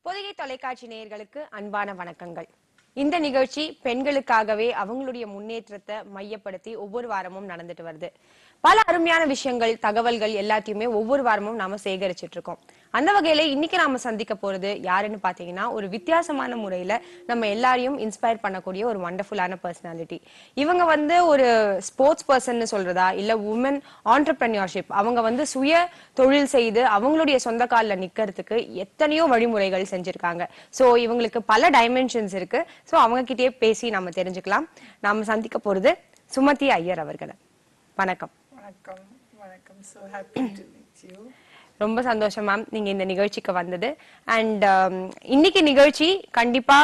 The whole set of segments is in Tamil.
பொதிகை தொலைக்காட்சி நேயர்களுக்கு அன்பான வணக்கங்கள். இந்த நிகழ்ச்சி பெண்களுக்காகவே அவங்களுடைய முன்னேற்றத்தை மையப்படுத்தி ஒவ்வொரு வாரமும் நடந்துட்டு வருது. பல அருமையான விஷயங்கள், தகவல்கள் எல்லாத்தையுமே ஒவ்வொரு வாரமும் நாம சேகரிச்சிட்டு இருக்கோம். அந்த வகையில இன்னைக்கு நாம சந்திக்க போறது யாருன்னு பாத்தீங்கன்னா, ஒரு வித்தியாசமான முறையில நம்ம எல்லாரையும் இன்ஸ்பயர் பண்ணக்கூடிய ஒரு வண்டர்ஃபுல்லான பர்சனாலிட்டி. இவங்க ஒரு ஸ்போர்ட்ஸ் பர்சன் சொல்றதா இல்ல உமன் ஆண்டர்பிரனியர்ஷிப், அவங்க சுய தொழில் செய்து அவங்களுடைய சொந்த காலில் நிக்கிறதுக்கு எத்தனையோ வழிமுறைகள் செஞ்சிருக்காங்க. சோ இவங்களுக்கு பல டைமென்ஷன்ஸ் இருக்கு. சோ அவங்க கிட்டயே பேசி நம்ம தெரிஞ்சுக்கலாம். நாம சந்திக்க போறது சுமதி ஐயர் அவர்களை. வணக்கம். வணக்கம். வணக்கம். So happy to meet you. ரொம்ப சந்தோஷம் மேம் நீங்க இந்த நிகழ்ச்சிக்கு வந்தது. அண்ட் இன்னைக்கு நிகழ்ச்சி கண்டிப்பா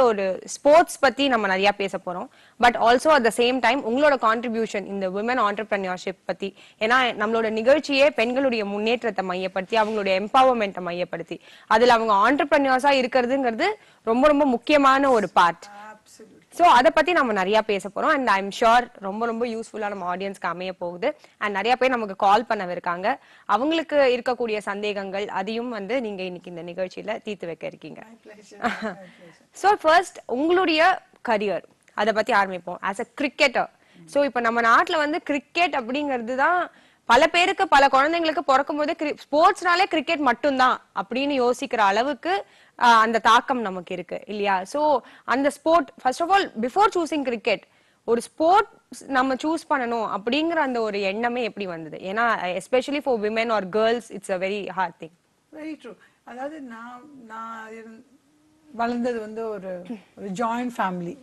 ஒரு ஸ்போர்ட்ஸ் பத்தி நம்ம நிறைய பேச போறோம். But also at the same time உங்களோட கான்ட்ரிபியூஷன் இந்த விமன் ஆண்டர்பிரனியர்ஷிப் பத்தி. ஏன்னா நம்மளோட நிகழ்ச்சியே பெண்களுடைய முன்னேற்றத்தை மையப்படுத்தி அவங்களுடைய எம்பவர்மெண்ட்டை மையப்படுத்தி அதுல அவங்க ஆண்டர்பிரனியர்ஸா இருக்கிறதுங்கிறது ரொம்ப ரொம்ப முக்கியமான ஒரு பார்ட். சோ அத பத்தி நம்ம நிறைய பேச போறோம். அண்ட் ஐ எம் ஷூர் ரொம்ப ரொம்ப யூஸ்ஃபுல்லா நம்ம ஆடியன்ஸ்க்கு அமைய போகுது. அண்ட் நிறைய பேர் நமக்கு கால் பண்ணவிருக்காங்க. அவங்களுக்கு இருக்கக்கூடிய சந்தேகங்கள் அதையும் நீங்க இன்னைக்கு இந்த நிகழ்ச்சியில தீர்த்து வைக்க இருக்கீங்க. சோ ஃபர்ஸ்ட் உங்களுடைய கரியர் அத பத்தி ஆரம்பிப்போம். ஆஸ் அ கிரிக்கெட்டர், சோ இப்ப நம்ம நாட்டுல கிரிக்கெட் அப்படிங்கிறது தான் பல பேருக்கு, பல குழந்தைங்களுக்கு பிறக்கும் போது ஸ்போர்ட்ஸ்னாலே கிரிக்கெட் மட்டும்தான் அப்படின்னு யோசிக்கிற அளவுக்கு அந்த தாக்கம் நமக்கு இருக்கு இல்லையா? சோ அந்த sport first of all before choosing cricket ஒரு ஸ்போர்ட் நம்ம சூஸ் பண்ணணும் அப்படிங்கிற அந்த ஒரு எண்ணமே எப்படி வந்தது? ஏன்னா especially for women or girls it's a very hard thing. Very true. அதாவது நான் வளர்ந்தது ஒரு joint family.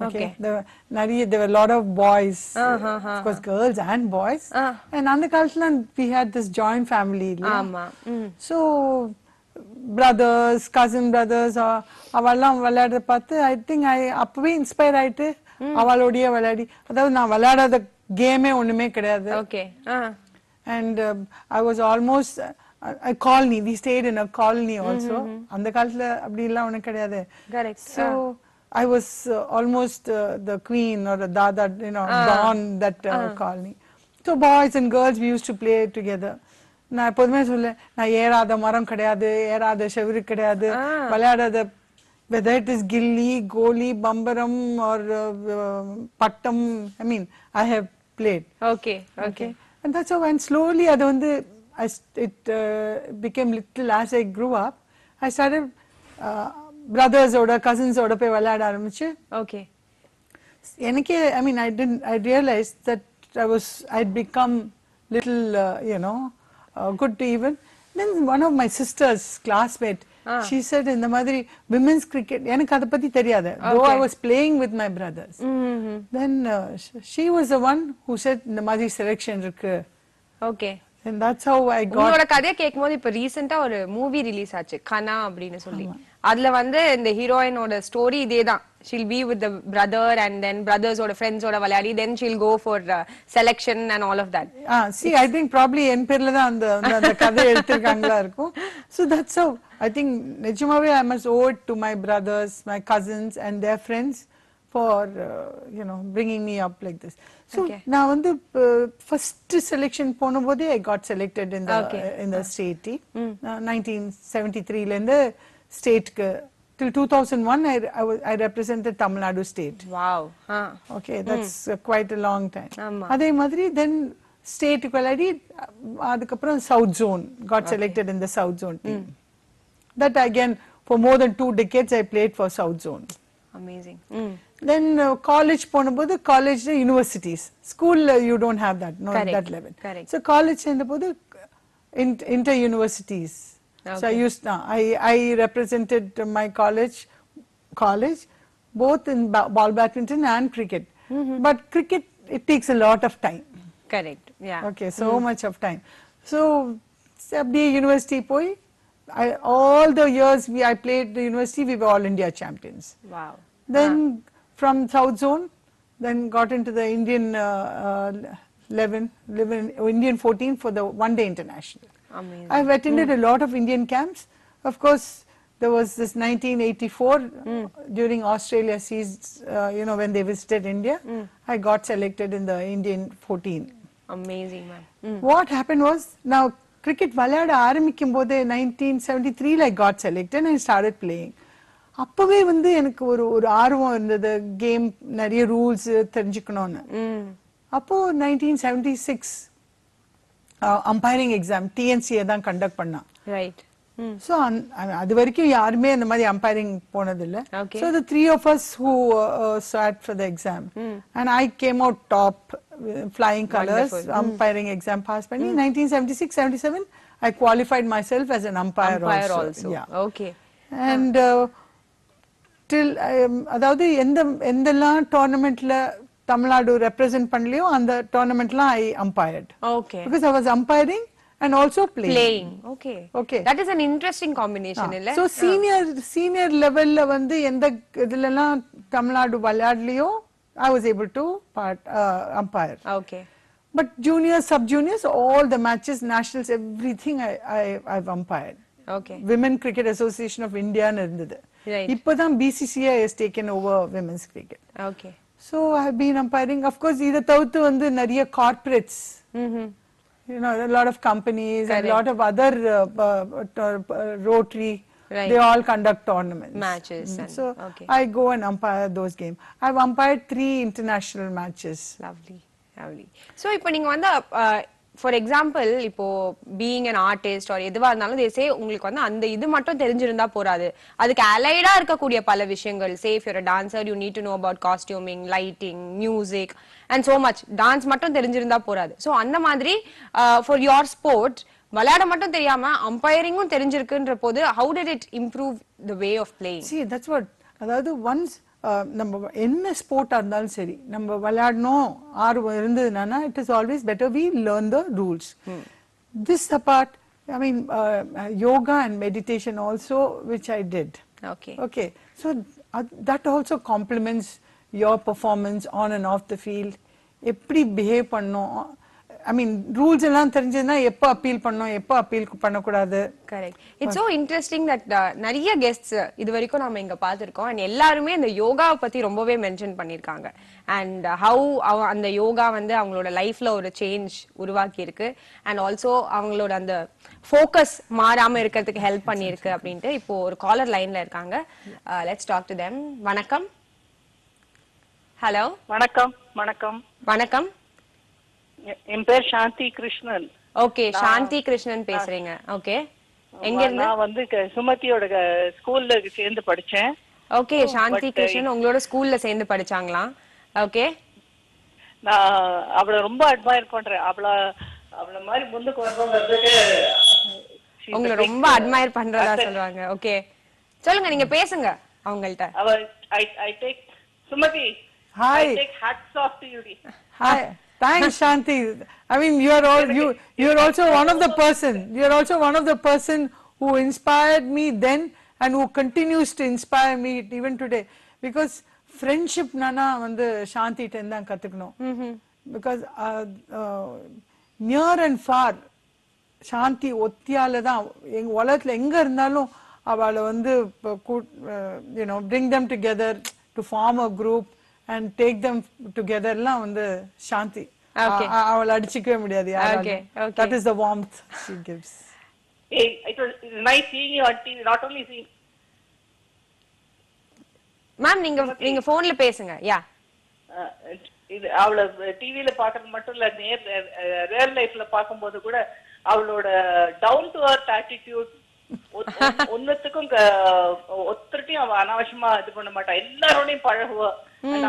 Okay, there were a lot of boys, of course girls and boys, and அந்த காலத்துல we had this joint family. ஆமா. So brothers, cousin brothers, அவெல்லாம் விளையாடுறத பார்த்து I think அப்பவே இன்ஸ்பயர் ஆயிட்டு அவளோடய விளையாடி, அதாவது நான் விளையாடாத கேமே ஒண்ணுமே கிடையாது. Okay. And I was almost a colony. We stayed in a colony also. அந்த காலத்துல அப்படி எல்லாம் ஒண்ணு கிடையாது. Correct. So I was almost the queen or the dada, born that colony. So boys and girls we used to play together. நான் எப்போதுமே சொல்ல, நான் ஏறாத மரம் கிடையாது, ஏறாத செவுரு கிடையாது, விளையாடாத, whether it is gilli, goli, bambaram or pattam, I mean I have played. Okay. And that's how, and slowly it became little as I grew up. I started brothers oda, cousins oda போய் விளையாட ஆரம்பிச்சு. Okay. எனக்கு I realized that I'd become little good to even. Then one of my sister's classmate, she said in the மாதிரி women's cricket, எனக்கு அத பத்தி தெரியாது, though I was playing with my brothers. Then she was the one who said இந்த மாதிரி selection இருக்கு. Okay. And that's how I got. உங்களோட கதையை கேட்கும்போது இப்ப ரீசெண்டா ஒரு மூவி ரிலீஸ் ஆச்சு, கனா அப்படின்னு சொல்லி. அதுல இந்த ஹீரோயினோட ஸ்டோரி இதேதான். she'll be with the brother and then brothers oda friends oda vilayadi, then she'll go for selection and all of that. See, I think probably en perla da அந்த கதை எடுத்துர்க்காங்களா இருக்கும். So that's how I think நிஜமாவே I must owe it to my brothers, my cousins and their friends for bringing me up like this. So now first selection போனபோதே I got selected in the state team. 1973 ல இருந்து state till 2001 I represented Tamil Nadu state. Wow. Okay, that's quite a long time. அதே மாதிரி then state விளையாடி அதுக்கப்புறம் south zone got selected in the south zone team. That again for more than 2 decades I played for south zone. Amazing. Then college போனபோது college universities, school you don't have that, no. Correct. That level. Correct. So college சேர்ந்தபோது inter universities. Okay. So I represented my college both in ball badminton and cricket. But cricket, it takes a lot of time. Correct. Yeah. Okay, so much of time. So abdi university poi all the years I played the university, we were all India champions. Wow. Then from south zone, then got into the Indian Indian 14 for the one day international. Amazing. I've attended a lot of Indian camps. Of course, there was this 1984 during Australia seas, when they visited India. I got selected in the Indian 14. Amazing, man. What happened was, now cricket விளையாட ஆரம்பிக்கும் போதே 1973 I got selected and I started playing. அப்பவே வந்து எனக்கு ஒரு ஒரு ஆர்வம் இருந்தது கேம் நிறைய ரூல்ஸ் தெரிஞ்சுக்கணும்னு. அப்போ 1976 அம்பைரிங் எக்ஸாம் டிஎன்சிஏ தான் கண்டக்ட் பண்ணா. ரைட். So அது வரைக்கும் யாருமே அந்த மாதிரி அம்பைரிங் போனது இல்ல. So the three of us who sat for the exam and I came out top, flying colors. Umpiring exam pass பண்ணி 1976-77 I qualified myself as an umpire also. Yeah. Okay. And till அதாவது எந்தெல்லாம் டோர்னமெண்ட்ல தமிழ்நாடு ரெப்ரசன்ட் பண்ணலையோ அந்த டோர்னமெண்ட்ல I umpired. Okay. Because I was umpiring and also playing. Okay. That is an interesting combination, illa? So senior level la vandu endha idhilala Tamil vilayadliyo I was able to umpire. Okay. But juniors, sub juniors, all the matches, nationals, everything I've umpired. Okay. Women Cricket Association of India nu irundhathu. Right. Ippadhaan BCCI has taken over women's cricket. Okay. So I have been umpiring. Of course idha thavuthu vandu nariya corporates, you know, a lot of companies. Correct. And a lot of other Rotary, right. They all conduct tournaments, matches. So I go and umpire those games. I've umpired 3 international matches. Lovely. So இப்போ நீங்க வந்து for example இப்போ being an artist or எதுவா இருந்தாலும் they say உங்களுக்கு வந்து அந்த இது மட்டும் தெரிஞ்சிருந்தா போறாது, அதுக்கு அலைடா இருக்கக்கூடிய பல விஷயங்கள். say if you're a dancer you need to know about costuming, lighting, music and so much. Dance மட்டும் தெரிஞ்சிருந்தா போறாது. so அந்த மாதிரி for your sport விளையாட மட்டும் தெரியாம அம்பையரிங்கும் தெரிஞ்சிருக்குன்ற போது how did it improve the way of playing? See, that's what, அதாவது once நம்ம என்ன ஸ்போர்ட்டா இருந்தாலும் சரி நம்ம விளையாடணும் ஆர்வம் இருந்ததுன்னா it is always better we learn the rules. This apart, I mean yoga and meditation also, which I did. Okay, so that also complements your performance on and off the field. எப்படி behave பண்ணனும், I mean rules எல்லாம் தெரிஞ்சதுன்னா எப்ப அப்பீல் பண்ணனும் எப்ப அப்பீல் பண்ணக்கூடாது. Correct. It's so interesting that நிறைய guests இது வரைக்கும் நாம இங்க பார்த்திருக்கோம் and எல்லாரும் இந்த யோகாவை பத்தி ரொம்பவே மென்ஷன் பண்ணிருக்காங்க and how அந்த யோகா வந்து அவங்களோட லைஃப்ல ஒரு சேஞ்ச் உருவாக்கி இருக்கு and also அவங்களோட அந்த ஃபோக்கஸ் மாறாம இருக்கிறதுக்கு ஹெல்ப் பண்ணிருக்கு அப்படின்ட்டு. இப்போ ஒரு காலர் லைன்ல இருக்காங்க. Let's talk to them. வணக்கம். ஹலோ. வணக்கம். என் பேர் சாந்தி கிருஷ்ணன். ஓகே, சாந்தி கிருஷ்ணன் பேசுறீங்க. ஓகே, எங்க இருந்து? நான் வந்து சுமதியோட ஸ்கூல்ல சேர்ந்து படிச்சேன். ஓகே, சாந்தி கிருஷ்ணன் உங்களோட ஸ்கூல்ல சேர்ந்து படிச்சாங்களா? ஓகே. நான் அவளை ரொம்ப அட்மையர் பண்றேன். அவள மாதிரி முன்னுக்கு வரணும்ன்றதுக்கு உங்களை ரொம்ப அட்மையர் பண்றதா சொல்றாங்க. ஓகே, சொல்லுங்க, நீங்க பேசுங்க அவங்கள்ட்ட. I take Sumathi. Hi. I take hats off to you. Hi. Thanks, Shanti. I mean, you're also one of the person who inspired me then and who continues to inspire me even today. Because friendship nana vandu Shanti tendan kathuknom. Because near and far Shanti ஒத்தியால தான் எங்க உலகத்துல எங்க இருந்தாலும் அவளை வந்து you know, bring them together to form a group and take them together எல்லாம் வந்து சாந்தி. அவளை அடிச்சுக்கவே முடியாது யாராலும். That is the warmth she gives. It was nice seeing you on TV, not only seeing. Ma'am நீங்க போன்ல பேசுங்க. யா, இது அவளை டிவில பாக்குறது மட்டும் இல்ல, ரியல் லைஃப்ல பாக்கும்போது கூட அவளோட டவுன் டு அர்த் ஆட்டிடியூட், ஒன்னத்துக்கும் ஒத்தருட்டையும் அவ அனாவசியமா இது பண்ண மாட்டா, எல்லாரோடையும் பழகுவா.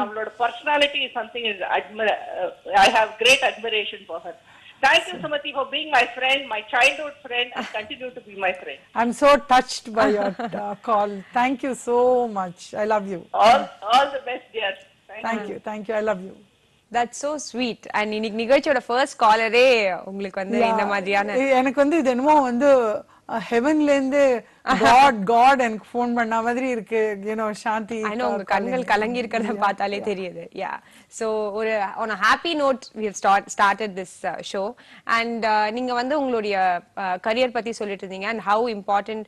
அவளோட personality is something I have great admiration for her. Thank you, Sumathi, for being my friend, my childhood friend, and continue to be my friend. I'm so touched by your call. Thank you so much. I love you. All the best, dear. Thank you. I love you. That's so sweet. And இன்னைக்கு நிகழ்ச்சியோட first callerே உங்களுக்கு வந்து இந்த மாதிரியான எனக்கு வந்து இது என்னமோ வந்து ஹெவன்ல இருந்து காட் எனக்கு ஃபோன் பண்ண மாதிரி இருக்கு. you know, Shanti. I know உங்க கண்கள் கலங்கி இருக்கிறத பார்த்தாலே தெரியுது. Yeah. So on a happy note we have started this show and நீங்க வந்து உங்களுடைய கரியர் பத்தி சொல்லிட்டு இருந்தீங்க and how important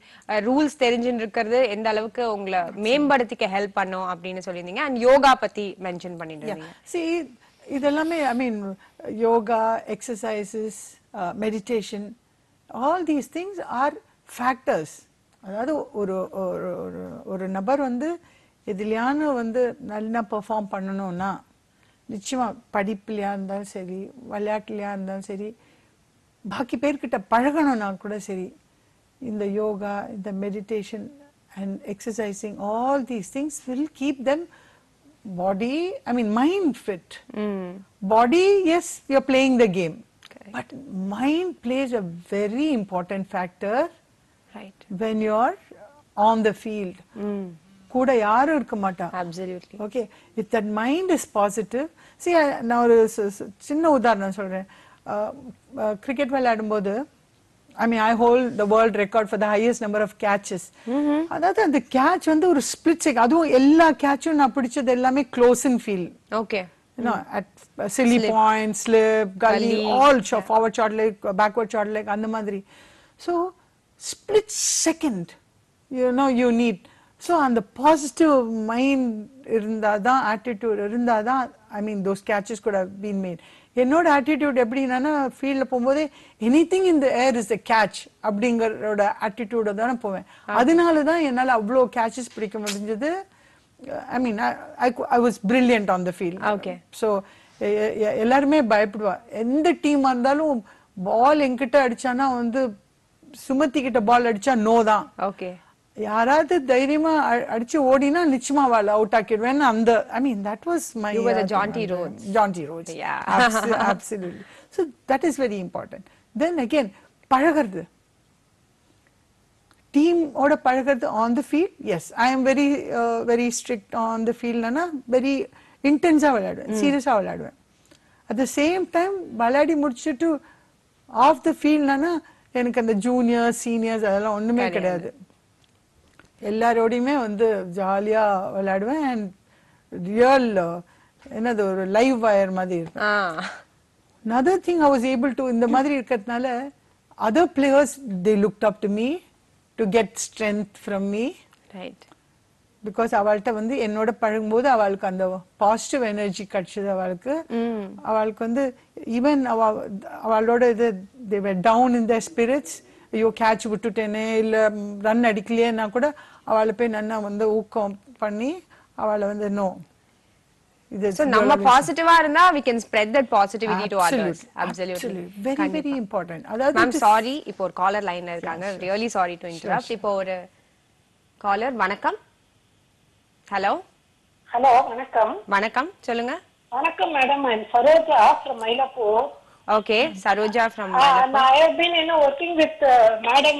rules தெரிஞ்சின்னு இருக்கிறது எந்த அளவுக்கு உங்களை மேம்படுத்திக்க ஹெல்ப் பண்ணும் அப்படின்னு சொல்லியிருந்தீங்க and யோகா பத்தி மென்ஷன் பண்ணிட்டு இருந்தீங்க. See, இதெல்லாமே I mean yoga, exercises, meditation, all these things are factors. அதாவது ஒரு ஒரு நபர் வந்து எதுலையான வந்து நல்லா பெர்ஃபார்ம் பண்ணணும்னா நிச்சயமா படிப்புலையா இருந்தாலும் சரி, விளையாட்டுலையா இருந்தாலும் சரி, பாக்கி பேர்கிட்ட பழகணும்னா கூட சரி, இந்த யோகா, இந்த meditation and exercising, all these things will keep them mind fit. Body, yes, you're playing the game. Okay. But mind plays a very important factor, right, when you're on the field. கூட யாரும் இருக்க மாட்டா. Absolutely. Okay, if that mind is positive, see, நான் ஒரு சின்ன உதாரணம் சொல்றேன். கிரிக்கெட் விளையாடும்போது I hold the world record for the highest number of catches. அதாவது அந்த catch வந்து ஒரு split second, அதுவும் எல்லா catchம் நான் பிடிச்சது எல்லாமே close in field. Okay. At silly point, slip, gully, all forward short leg, backward short leg, அந்த மாதிரி. So split second, you need. So அந்த positive mind இருந்தாதான், attitude இருந்தாதான், those catches could have been made. என்னோட attitude எப்படின்னா, ஃபீல்ட்ல போகும்போது anything in the air is a catch அப்படிங்கறோட attitude தான போவேன். அதனால தான் என்னால அவ்வளோ catches பிடிக்க முடிஞ்சது. I was brilliant on the field. Okay. So எல்லாருமே பயப்படுவா. எந்த டீமா இருந்தாலும் பால் என்கிட்ட அடிச்சானா வந்து சுமதி கிட்ட பால் அடிச்சா நோ தான். Okay. யாராவது தைரியமா அடிச்சு ஓடினா நிச்சயமா வாள் அவுட் ஆக்கிடுவேன். அந்த that was my, you were the jaunty Rhodes. Yeah. Absolutely. So that is very important. Then again, பழகிறது, team ஓட பழகிறது on the field. Yes, I am very strict on the field. very intense விளையாடுவேன், சீரியஸா விளையாடுவேன். At the same time விளையாடி முடிச்சிட்டு off the field எனக்கு அந்த ஜூனியர் சீனியர்ஸ் அதெல்லாம் ஒண்ணுமே கிடையாது. எல்லாரோடையுமே வந்து ஜாலியா விளையாடுவேன். அண்ட் ரியல் என்னது ஒரு லைவ் வயர் மாதிரி இருக்கும். another thing I was able to, இந்த மாதிரி இருக்கிறதுனால other players, they looked up to me to get strength from me. Right. Because அவள்கிட்ட வந்து என்னோட பழகும்போது அவளுக்கு அந்த பாசிட்டிவ் எனர்ஜி கிடைச்சது. அவளுக்கு வந்து ஈவன் அவளோட இது they were down in their spirits. ஐயோ கேட்ச் விட்டுட்டேனே, இல்ல ரன் அடிக்கலையேன்னா கூட அவளை போய் நன்னா வந்து ஊக்கம் பண்ணி அவளை வந்து நோ, So நம்ம பாசிட்டிவா இருந்தா we can spread that positivity to others. Absolutely. Very very important. I'm sorry, இப்போ ஒரு காலர் லைன்ல இருக்காங்க. Really sorry to interrupt. இப்போ ஒரு காலர். வணக்கம். ஹலோ வணக்கம். வணக்கம், சொல்லுங்க. வணக்கம் madam, I'm Saroja from Mylapore. Okay, Saroja from Mylapore. I have been working with madam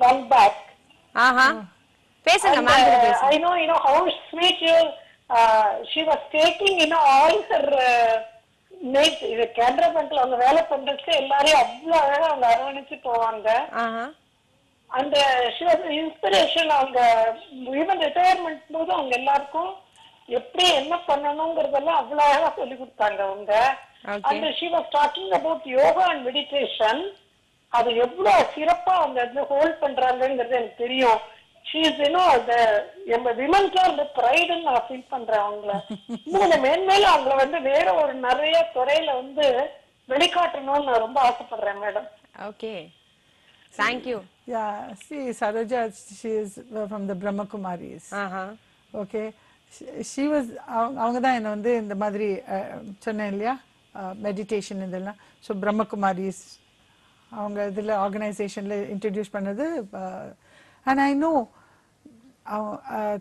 long back. பேசுங்க ma'am. I know how sweet you, she was taking all her mates. இது கேனரா பேங்க்ல அவங்க வேலை பண்றதுக்கு எல்லாரையும் அவ்வளவு அழகா அவங்க அரவணைச்சு போவாங்க. அந்த she was an inspiration. அவங்க ஈவன் ரிட்டையர்மெண்ட் போது அவங்க எல்லாருக்கும் எப்படி என்ன பண்ணணுங்கிறதெல்லாம் அவ்வளவு அழகா சொல்லி கொடுத்தாங்க அவங்க. And she was talking about yoga and meditation. அது எவ்வளவு சிறப்பா அவங்க ஹோல்ட் பண்றாங்கிறது எனக்கு தெரியும். She is the women's our pride நான் ஃபீல் பண்றேன் அவங்கள. இன்னும் மேன்மேலும் அவங்கள வந்து வேற ஒரு நிறைய துறையில வந்து வெளிக்காட்டணும்னு நான் ரொம்ப ஆசைப்படுறேன் madam. Okay, thank you. Yeah, see, Saroja, she is from the Brahma Kumaris. Okay, she was அவங்க தான் என்ன வந்து இந்த மாதிரி சொன்னேன் இல்லையா, மெடிடேஷன் இதெல்லாம். ஸோ பிரம்மகுமாரிஸ் அவங்க இதில் ஆர்கனைசேஷனில் இன்ட்ரடியூஸ் பண்ணது. and I know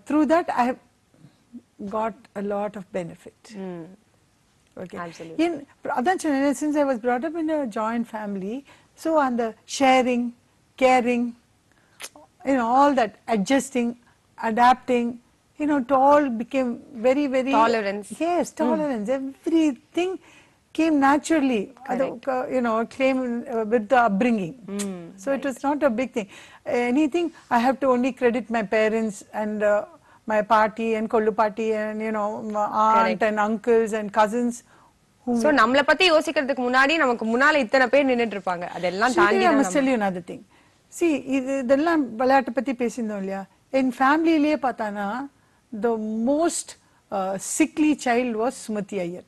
through that I have got a lot of benefit. Okay, absolutely. அதான் சொன்னேன், since I was brought up in a joint family, so and the sharing, caring, all that adjusting, adapting, it all became very very tolerance. Yes, tolerance. Everything came naturally. Came with the upbringing. So it was not a big thing. Anything I have to only credit my parents and my party and kollu party and my aunt and uncles and cousins. So நம்மள பத்தி யோசிக்கிறதுக்கு முன்னாடி நமக்கு முன்னால இத்தனை பேர் நின்னுட்டு இருப்பாங்க. அதெல்லாம் தாண்டி I must tell you another thing. See, இதெல்லாம் விளையாட்டு பத்தி பேசினோம் இல்லையா, என் ஃபேமிலியிலேயே பார்த்தானா the most sickly child was SUMATHIIYER.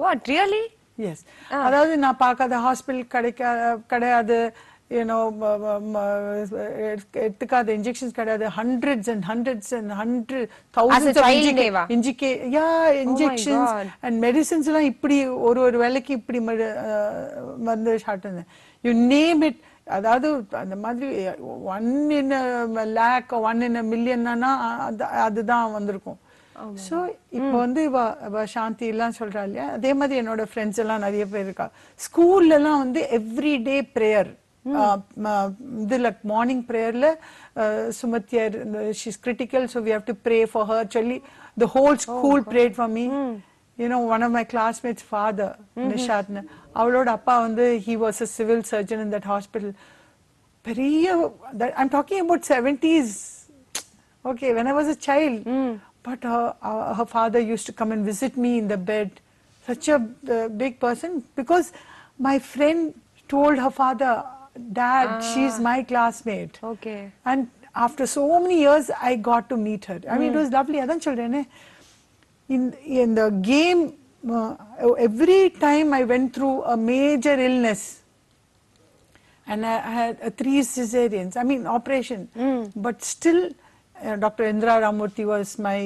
What, really? Yes. அதாவது நான் பார்க்காத ஹாஸ்பிட்டல் கிடையாது, you know, எடுத்துக்காத injections கிடையாது, hundreds and hundreds and thousands of injections and medicines எல்லாம் இப்படி ஒரு வேளைக்கு இப்படி வந்து ஷார்ட் you name it. அதாவது அந்த மாதிரி 1 in a lakh or 1 in a million அதுதான் வந்திருக்கும். So இப்போ வந்து சாந்தி எல்லாம் சொல்றா இல்லையா, அதே மாதிரி என்னோட ஃப்ரெண்ட்ஸ் எல்லாம் நிறைய பேர் இருக்கா. ஸ்கூல்ல எல்லாம் வந்து எவ்ரிடே பிரேயர், இதுல morning பிரேயர்ல சுமத்தியர், she's critical so we have to pray for her சொல்லி the whole school prayed for me. You know, one of my classmates father, Nishatna, அவளோட அப்பா வந்து he was a civil surgeon in that hospital. பெரிய, I'm talking about 70s, okay, when I was a child. But her father used to come and visit me in the bed. Such a big person, because my friend told her father, Dad, she's my classmate. Okay. And after so many years, I got to meet her. I mean, it was lovely. Adan children, in the game, every time I went through a major illness, and I had 3 cesareans, I mean, operation, but still, Dr. Indra Ramurthy was my,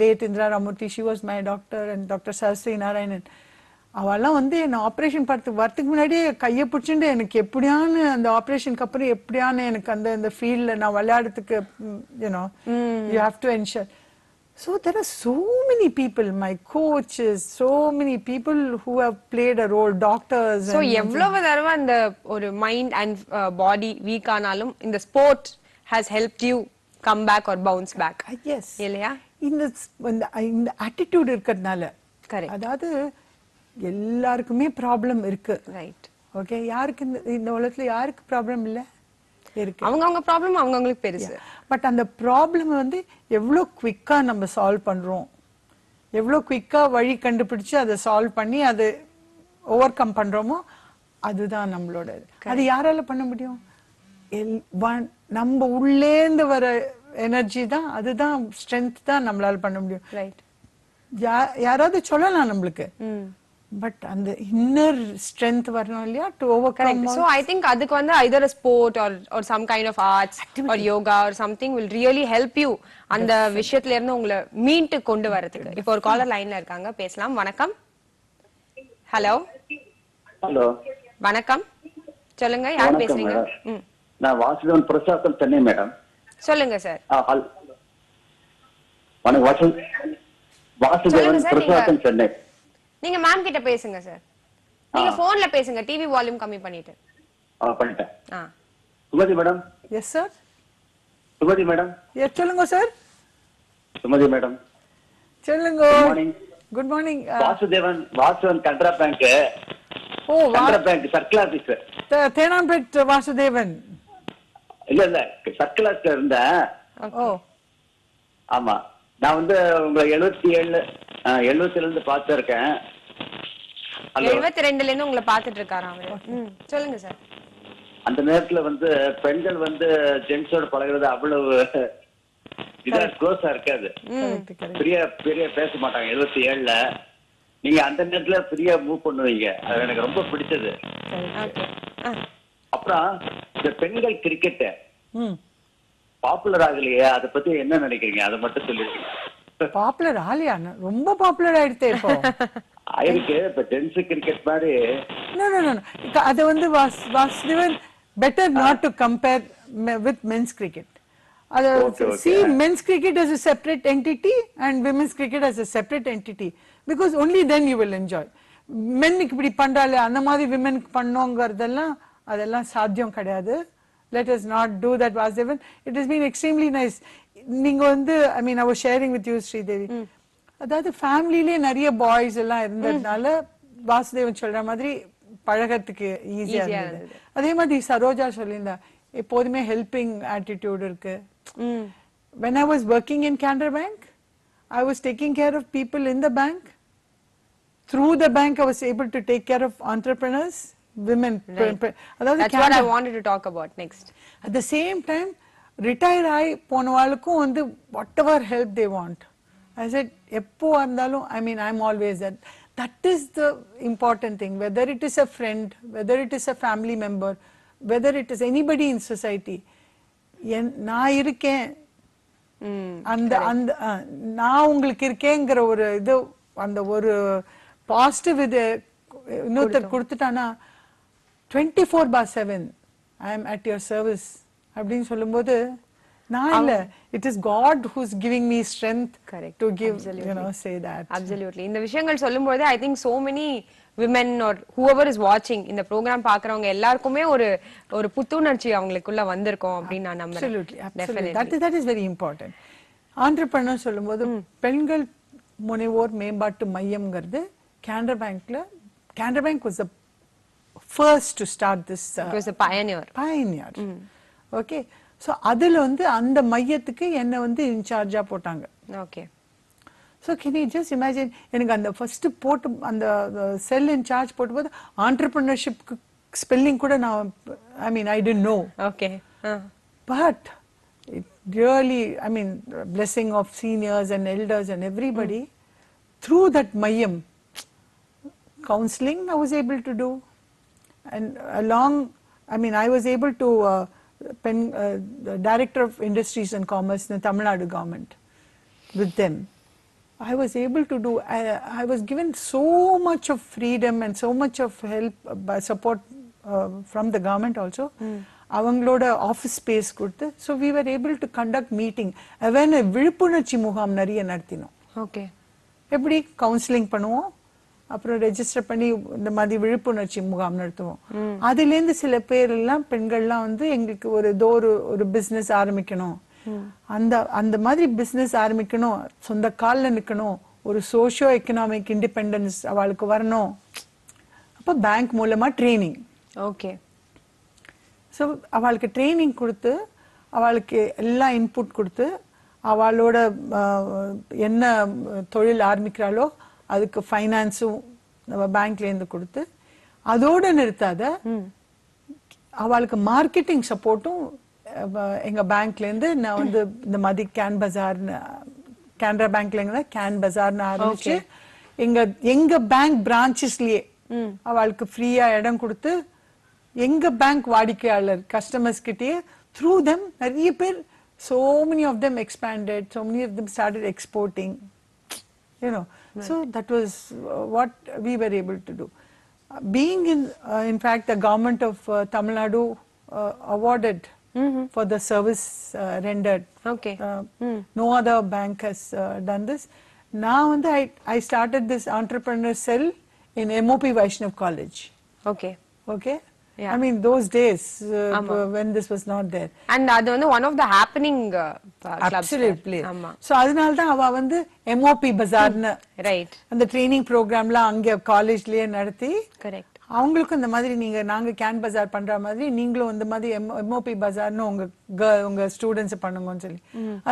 late Indra Ramurthy, she was my doctor, and Dr. Saraswati Narayanan. அவெல்லாம் வந்து என்ன ஆப்ரேஷன் வரதுக்கு முன்னாடியே கையை பிடிச்சிட்டு எனக்கு எப்படியான அந்த ஆப்ரேஷனுக்கு அப்புறம் எப்படியான எனக்கு அந்த ஃபீல்ட்ல நான் விளையாடுறதுக்கு, you know, you have to ensure. So there are so many people, my coaches, so many people who have played a role, doctors. So எவ்வளவு தடவை அந்த ஒரு மைண்ட் அண்ட் பாடி வீக் ஆனாலும் இந்த sport has helped you come back or bounce back. Yes. இல்லையா? இந்த attitude இருக்கிறதுனால. Correct. அதாவது எல்லாருக்குமே ப்ராப்ளம் இருக்கு. ரைட். ஓகே, யாருக்கு இந்த உலகத்துல யாருக்கு ப்ராப்ளம் இல்ல? இருக்கு. அவங்க ப்ராப்ளம் அவங்களுக்கு பெருசு. பட் அந்த ப்ராப்ளம் வந்து எவ்வளவு குவிக்கா நம்ம சால்வ் பண்றோம், எவ்வளவு குவிக்கா வழி கண்டுபிடிச்சு அதை சால்வ் பண்ணி அதை ஓவர் கம் பண்றோமோ அதுதான் நம்மளோட. அது யாரால பண்ண முடியும்? நம்ம உள்ளேந்து வர எனர்ஜி தான், அதுதான் ஸ்ட்ரென்த் தான் நம்மளால பண்ண முடியும். ரைட். யாராவது சொல்லலாம் நம்மளுக்கு, பட் அந்த இன்னர் ஸ்ட்ரென்த் வரணும் இல்லையா, to overcome. So I think அதுக்கு வந்து either a sport or some kind of arts or yoga or something will really help you அந்த விஷயத்துல இருந்து உங்களை மீண்டு கொண்டு வரதுக்கு. இப்போ ஒரு காலர் லைன்ல இருக்காங்க, பேசலாம். வணக்கம். ஹலோ. ஹலோ, வணக்கம், சொல்லுங்க, யார் பேசுறீங்க? நான் வாசுதேவன் பிரசாதம், சென்னை மேடம். சொல்லுங்க சார். வணக்கம், வாசுதேவன் பிரசாதம், சென்னை. நீங்க மேம் கிட்ட பேசுங்க சார். நீங்க போன்ல பேசுங்க, டிவி வால்யூம் கம்மி பண்ணிட்டு. பண்ணிட்டேன். Sumathi madam. Yes sir. Sumathi madam. Yes, சொல்லுங்க சார். சுமதி மேடம் சொல்லுங்க. Good morning. Good morning. Vasudevan Canara bank. Oh, Canara bank circle officer. Teynampet Vasudevan. இல்ல சர்க்கிள் ஆபீசர் இருந்தேன். ஓ, ஆமா. நான் வந்து உங்களை 77 இருந்து பார்த்து இருக்கேன். 72ல இருந்து உங்களை பார்த்துட்டு இருக்காராம் அவரு. சொல்லுங்க சார். அந்த நேரத்துல வந்து பெண்கள் வந்து ஜென்ஸோட பழகுறது அவ்வளவு இதா க்ளோஸா இருக்காது. பெரிய பேச மாட்டாங்க. 77ல நீங்க அந்த நேரத்துல ஃப்ரீயா மூவ் பண்ணுவீங்க, அது எனக்கு ரொம்ப பிடிச்சது. அப்புறம் இந்த பெண்கள் கிரிக்கெட் பாப்புலர் ஆகலையே, அதை பத்தி என்ன நினைக்கிறீங்க? அதை மட்டும் சொல்லிருக்கீங்க. பாப்புலர் ஆலியா? ரொம்ப பாப்புலர் ஆயிடுதே இப்போ. ஆயிருக்கு. இப்ப ஜென்ஸ் கிரிக்கெட் மாதிரி. அது வந்து Vasudevan better not to compare with men's cricket. See, men's cricket as a separate entity and women's cricket as a separate entity, because only then you will enjoy. Men இப்படி பண்றாலே அந்த மாதிரி women பண்ணோங்கிறதெல்லாம் அதெல்லாம் சாத்தியம் கிடையாது. Let us not do that, Vasudevan. It has been extremely nice. நீங்க வந்து, I mean, I was sharing with you, Sridevi. அதாவது ஃபேமிலிலே நிறைய பாய்ஸ் எல்லாம் இருந்ததுனால வாசுதேவன் சொல்ற மாதிரி பழகத்துக்கு ஈஸியா இருந்தது. அதே மாதிரி சரோஜா சொல்லியிருந்தா எப்போதுமே ஹெல்பிங் ஆட்டிடியூட் இருக்கு. When I was working in Canara Bank, I was taking care of people in the bank. Through the bank, I was able to take care of entrepreneurs, women. Right. That's what I wanted to talk about next. At the same time, retire ஆகி போனவாளுக்கும் வந்து whatever help they want. I said, எப்போ இருந்தாலும், I mean, I'm always that. That is the important thing. Whether it is a friend, whether it is a family member, whether it is anybody in society, நான் இருக்கேன் அந்த அந்த நான் உங்களுக்கு இருக்கேங்கிற ஒரு இது அந்த ஒரு பாசிட்டிவ் இது இன்னொருத்தர் கொடுத்துட்டானா 24/7 I am at your service அப்படின்னு சொல்லும்போது நான் இல்ல, it is God who's giving me strength to give, you know, say that. Absolutely. இந்த விஷயங்கள் சொல்லும்போது I think so many women or whoever is watching இந்த program பார்க்கறவங்க எல்லாருக்குமே ஒரு ஒரு புத்துணர்ச்சி அவங்களுக்குள்ள வந்திருக்கும் அப்படி நான் நம்புறேன். Absolutely. That is very important. Entrepreneur சொல்லும்போது பெண்கள் முனைவோர் மேம்பாட்டு மையம்ங்கிறது Canara Bank was the first to start this. It was a pioneer. Okay. So அதுல வந்து அந்த மையத்துக்கு என்ன வந்து இன்சார்ஜா போட்டாங்க. Okay. So can you just imagine, எனக்கு அந்த ஃபர்ஸ்ட் போட்டு அந்த செல் இன் சார்ஜ் போடும்போது entrepreneurship ஸ்பெல்லிங் கூட நான் I mean I didn't know. Okay. But it really, I mean, blessing of seniors and elders and everybody, through that mayam, counseling I was able to do, and along, I mean, I was able to the Director of Industries and Commerce in the Tamil Nadu government, with them I was able to do, I was given so much of freedom and so much of help, support from the government also. அவங்களோட ஆஃபீஸ் ஸ்பேஸ் கொடுத்து, so we were able to conduct meeting, விழிப்புணர்ச்சி முகாம் நிறைய நடத்தினோம். ஓகே. எப்படி கவுன்சிலிங் பண்ணுவோம், அப்புறம் ரெஜிஸ்டர் பண்ணி இந்த மாதிரி விழிப்புணர்ச்சி முகாம் நடத்துவோம். அதுலேருந்து சில பேர் எல்லாம் பெண்கள்லாம் வந்து எங்களுக்கு ஒரு பிசினஸ் ஆரம்பிக்கணும், அந்த மாதிரி பிசினஸ் ஆரம்பிக்கணும், சொந்த காலில் நிற்கணும், ஒரு சோஷியோ எக்கனாமிக் இண்டிபெண்டன்ஸ் அவளுக்கு வரணும். அப்போ பேங்க் மூலமா ட்ரைனிங். ஓகே. ஸோ அவளுக்கு ட்ரைனிங் கொடுத்து, அவளுக்கு எல்லா இன்புட் கொடுத்து, அவளோட என்ன தொழில் ஆரம்பிக்கிறாளோ அதுக்கு ஃபைனான்ஸும் நம்ம பேங்க்லேருந்து கொடுத்து, அதோடு நிறுத்தாத அவளுக்கு மார்க்கெட்டிங் சப்போர்ட்டும் எங்க பேங்க்லேருந்து நான் வந்து இந்த மாதிரி கேன் பஜார்னு, கேனரா பேங்க்ல கேன் பஜார்னு ஆரம்பிச்சு எங்க பேங்க் பிரான்ச்சஸ்லயே அவளுக்கு ஃப்ரீயா இடம் கொடுத்து, எங்க பேங்க் வாடிக்கையாளர் கஸ்டமர்ஸ் கிட்டே த்ரூ தெம் நிறைய பேர், so many of them expanded, so many of them started exporting, you know. So that was what we were able to do. Being in fact, the government of Tamil Nadu awarded for the service rendered. Okay. No other bank has done this. Now I started this entrepreneur cell in MOP Vaishnav College. Okay. Okay. Yeah. I mean those days when this was not there. And அது வந்து one of the happening clubs. Absolutely. So அதனால தான் அவ வந்து MOP பஜார்னு ரைட் அந்த ட்ரைனிங் ப்ரோக்ராம்ல அங்க காலேஜ்லயே நடத்தி, கரெக்ட், அவங்களுக்கும் இந்த மாதிரி நாங்க கேன் பஜார் பண்ற மாதிரி நீங்களும் இந்த மாதிரி MOP பஜார்னு உங்க ஸ்டூடெண்ட்ஸ் பண்ணுங்கன்னு சொல்லி,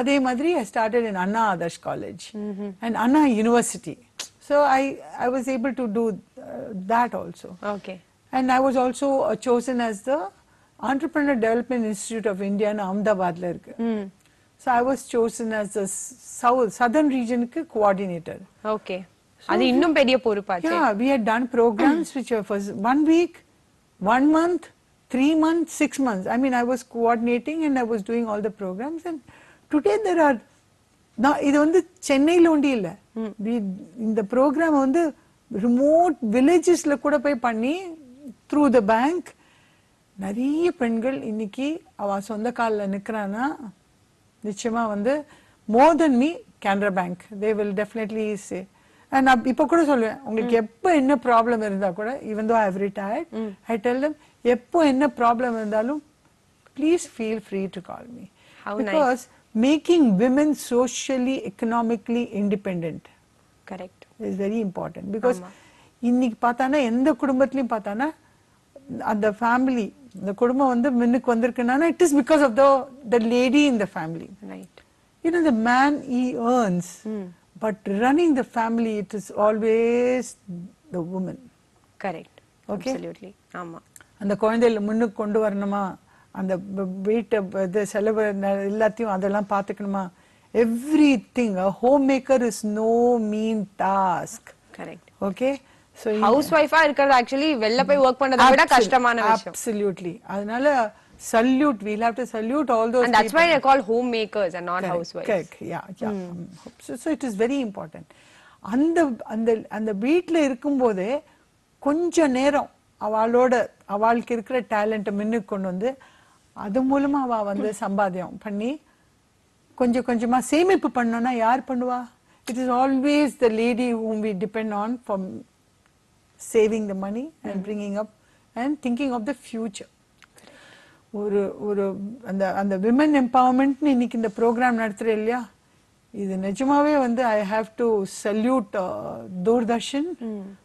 அதே மாதிரி I started in Anna Adarsh College and Anna University. So I was able to do that also. Okay. And I was also chosen as the Entrepreneur Development Institute of India in Ahmedabad. So I was chosen as the southern region coordinator. Okay. அது இன்னும் பெரிய பொறுப்பாச்சு. Yeah, we had done programs which were for 1 week, 1 month, 3 months, 6 months. I mean, I was coordinating and I was doing all the programs. And today there are, இது வந்து சென்னையில ஒண்டி இல்ல, இந்த ப்ரோக்ராம் வந்து ரிமோட் வில்லேஜஸ்ல கூட போய் பண்ணி through the bank நிறைய பெண்கள் இன்னைக்கு அவ சொந்த காலில் நிற்கிறான்னா நிச்சயமா வந்து more than me, Canara Bank, they will definitely say. And இப்போ கூட சொல்லுவேன், உங்களுக்கு எப்போ என்ன ப்ராப்ளம் இருந்தா கூட, even though I have retired, I tell them எப்போ என்ன ப்ராப்ளம் இருந்தாலும் please feel free to call me. How because making women socially, economically independent, correct, is very important. Because இன்னைக்கு பார்த்தானா எந்த குடும்பத்திலையும் பார்த்தானா அந்த ஃபேமிலி, இந்த குடும்பம் வந்து முன்னுக்கு வந்திருக்குன்னா it is because of the lady in the family. Right. You know, the man he earns, but running the family, it is always the woman. Correct. Okay? Absolutely. ஆமா. அந்த குழந்தைகளை முன்னுக்கு கொண்டு வரணுமா, அந்த வீட்டை செலவு எல்லாத்தையும் அதெல்லாம் பார்த்துக்கணுமா, everything. A homemaker is no mean task. Correct. Okay. So house ஒய்ஃபா இருக்கிறது ஆக்சுவலி வெளில போய் ஒர்க் பண்றதை விட கஷ்டமான விஷயம். Absolutely. அதனால salute, we'll have to salute all those And that's people. why they're called homemakers and not housewives. Correct. Yeah. So it is very important. அந்த அந்த அந்த வீட்ல இருக்கும்போதே கொஞ்ச நேரம் அவளுக்கு இருக்கிற டேலண்ட்டை முன்னுக்கு கொண்டு வந்து அது மூலமா அவ வந்து சம்பாத்தியம் பண்ணி கொஞ்சம் கொஞ்சமா சேமிப்பு பண்ணோம்னா யார் பண்ணுவா? It is always the lady whom we depend on for saving the money and bringing up and thinking of the future. ஒரு அந்த women empowerment இன்னைக்கு இந்த ப்ரோக்ராம் நடத்துற இல்லையா, இது நிஜமாவே வந்து I have to salute Doordarshan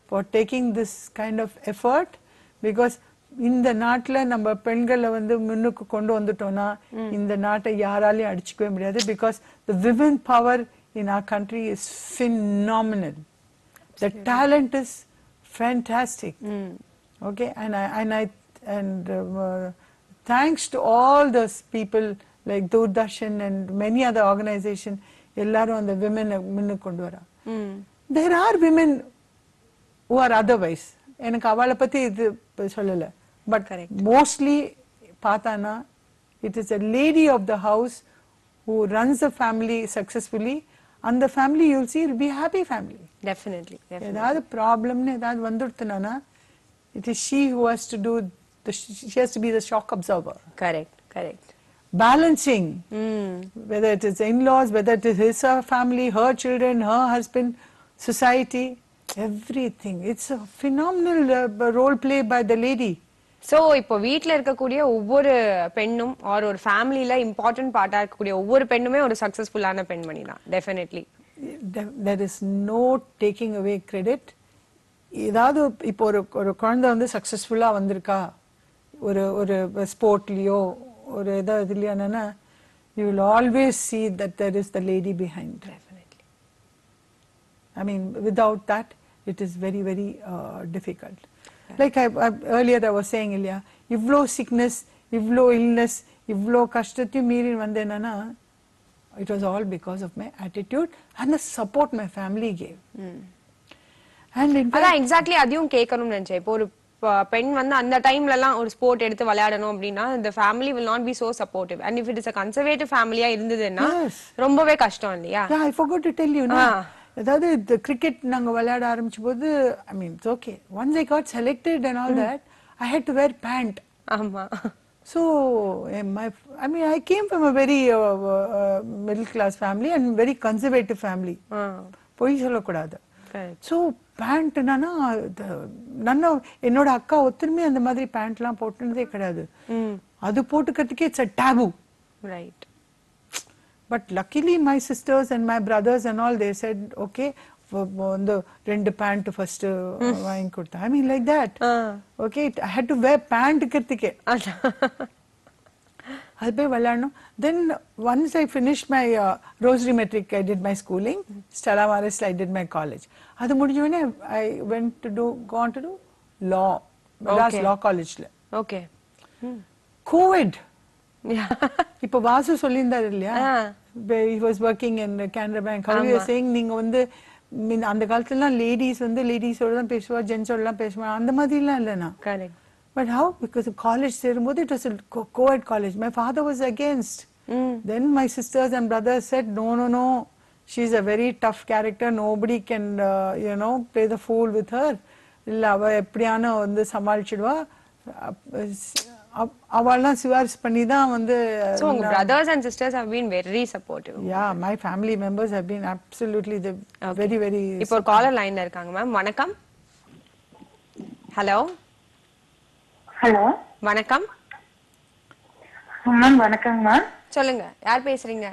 for taking this kind of effort, because இந்த நாட்டுல நம்ம பெண்களை வந்து முன்னுக்கு கொண்டு வந்துட்டோம்னா இந்த நாட்டை யாராலையும் அடிச்சுக்கவே முடியாது, because the women power in our country is phenomenal. The talent is fantastic. Okay, and thanks to all those people like Doordarshan and many other organizations, எல்லாரும் அந்த women முன்னுக்கு கொண்டு வரா. There are women who are otherwise. எனக்கு அவளை பத்தி இது சொல்லல, but mostly பார்த்தானா it is a lady of the house who runs the family successfully, and the family you'll see will be a happy family. Definitely. ஏதாவது ப்ராப்ளம்னு ஏதாவது வந்துடுத்துனா it is she who has to do she has to be the shock absorber. Correct. Balancing, whether it is in-laws, whether it is his family, her children, her husband, society, everything. It's a phenomenal role play by the lady. So இப்போ வீட்ல இருக்கக்கூடிய ஒவ்வொரு பெண்ணும் or ஒரு ஃபேமிலில இம்பார்ட்டன்ட் பார்ட்டா இருக்கக்கூடிய ஒவ்வொரு பெண்ணுமே ஒரு சக்சஸ்ஃபுல்லான பெண்மணி தான். Definitely. There is no taking away credit. ஏதாவது இப்போ ஒரு குழந்தை வந்து சக்சஸ்ஃபுல்லா வந்திருக்கா ஒரு ஸ்போர்ட்லயோ ஒரு இதுலயானா you will always see that there is the lady behind. Definitely. I mean, without that it is very difficult. Like earlier I was saying, Ilya, ivlo sickness, ivlo illness, ivlo kashtathiyum meeri vandenana, it was all because of my attitude and the support my family gave. And in fact, exactly அதையும் கேட்கணும்னு நினைச்சேன். இப்போ ஒரு பெண் வந்து அந்த டைம்ல எல்லாம் ஒரு ஸ்போர்ட் எடுத்து விளையாடணும் அப்படின்னா the family will not be so supportive, and if it is a conservative family இருந்ததுன்னா ரொம்பவே கஷ்டம் இல்லையா? Yeah, I forgot to tell you. அதாவது the cricket நாங்க விளையாட ஆரம்பிச்ச போது, I mean, it's okay. Once I got selected and all that, I had to wear pant. ஆமா. So I mean, I came from a very middle class family and very conservative family. போய் சொல்லக்கூடாது. So pant நானா என்னோட அக்கா ஒத்துமே அந்த மாதிரி பேண்ட்லாம் போட்டுனதே கிடையாது. அது போட்டுக்கிறதுக்கே it's a taboo. Right. But luckily my sisters and my brothers and all, they said okay, the ரெண்டு pant first வாங்கி கொடுத்தா. I mean, like that. Okay, I had to wear pant க்கிறதுக்கே. அது போய் விளையாடணும். Then once I finished my Rosary Metric, I did my schooling. Stella Maris, I did my college. அது முடிஞ்ச உடனே I went to go on to do law. Madras Law College. Okay. COVID. இப்போ வாசு சொல்லியிருந்தாரு இல்லையா, he was working in Canara Bank. How you were saying, நீங்க வந்து அந்த காலத்துலலாம் லேடிஸ் வந்து லேடிஸோட தான் பேசுவா, ஜென்ஸோடலாம் பேசுவா, அந்த மாதிரிலாம் இல்லைனா. Correct. But how? Because the college சேரும்போது it was a co-ed college. My father was against. Then my sisters and brothers said, no, she's a very tough character. Nobody can, play the fool with her. இல்ல அவ எப்படியான வந்து சமாளிச்சிடுவா. அவள்லாம் சிவாரிசு பண்ணி தான் வந்து. So உங்க brothers and sisters have been very supportive. Yeah, my family members have been absolutely very. இப்போ ஒரு காலர் லைன்ல இருக்காங்க மேம். வணக்கம். ஹலோ. வணக்கம் மேம். வணக்கங்க மேம். சொல்லுங்க, யார் பேசுறீங்க?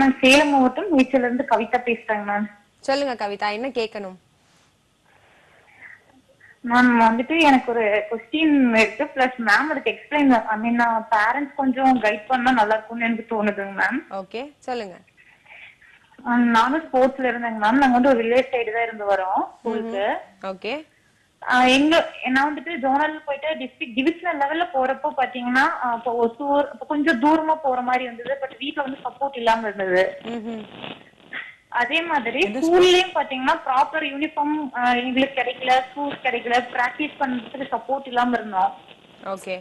நான் சேலம் மாவட்டம் மீச்சல்ல இருந்து கவிதா பேசுறேங்க மேம். சொல்லுங்க கவிதா, என்ன கேட்கணும்? மேம் வந்துட்டு எனக்கு ஒரு क्वेश्चन இருக்கு, பிளஸ் மேம் அதுக்கு எக்ஸ்பிளைன், ஐ மீன் பேரண்ட்ஸ் கொஞ்சம் கைட் பண்ணா நல்லா இருக்கும்னு எனக்கு தோணுதுங்க மேம். ஓகே, சொல்லுங்க. நானும் ஸ்போர்ட்ஸ்ல இருந்தேங்க மேம். நாங்க வந்து ஒரு வில்லேஜ் சைடு தான் இருந்து வரோம் ஸ்கூலுக்கு. ஓகே. நான் வந்துட்டு ஜோனல் போயிட்டு டிஸ்ட்ரிக்ட் டிவிஷனல் லெவல்ல போறப்போ பாத்தீங்கன்னா கொஞ்சம் தூரமா போற மாதிரி இருந்தது. பட் வீட்ல வந்து சப்போர்ட் இல்லாம இருந்தது. அதே மாதிரி ஸ்கூல்லயும் பாத்தீங்கன்னா ப்ராப்பர் யூனிஃபார்ம் எங்களுக்கு கிடைக்கல, ஷூஸ் கிடைக்கல, பிராக்டிஸ் பண்றதுக்கு சப்போர்ட் இல்லாம இருந்தோம். ஓகே.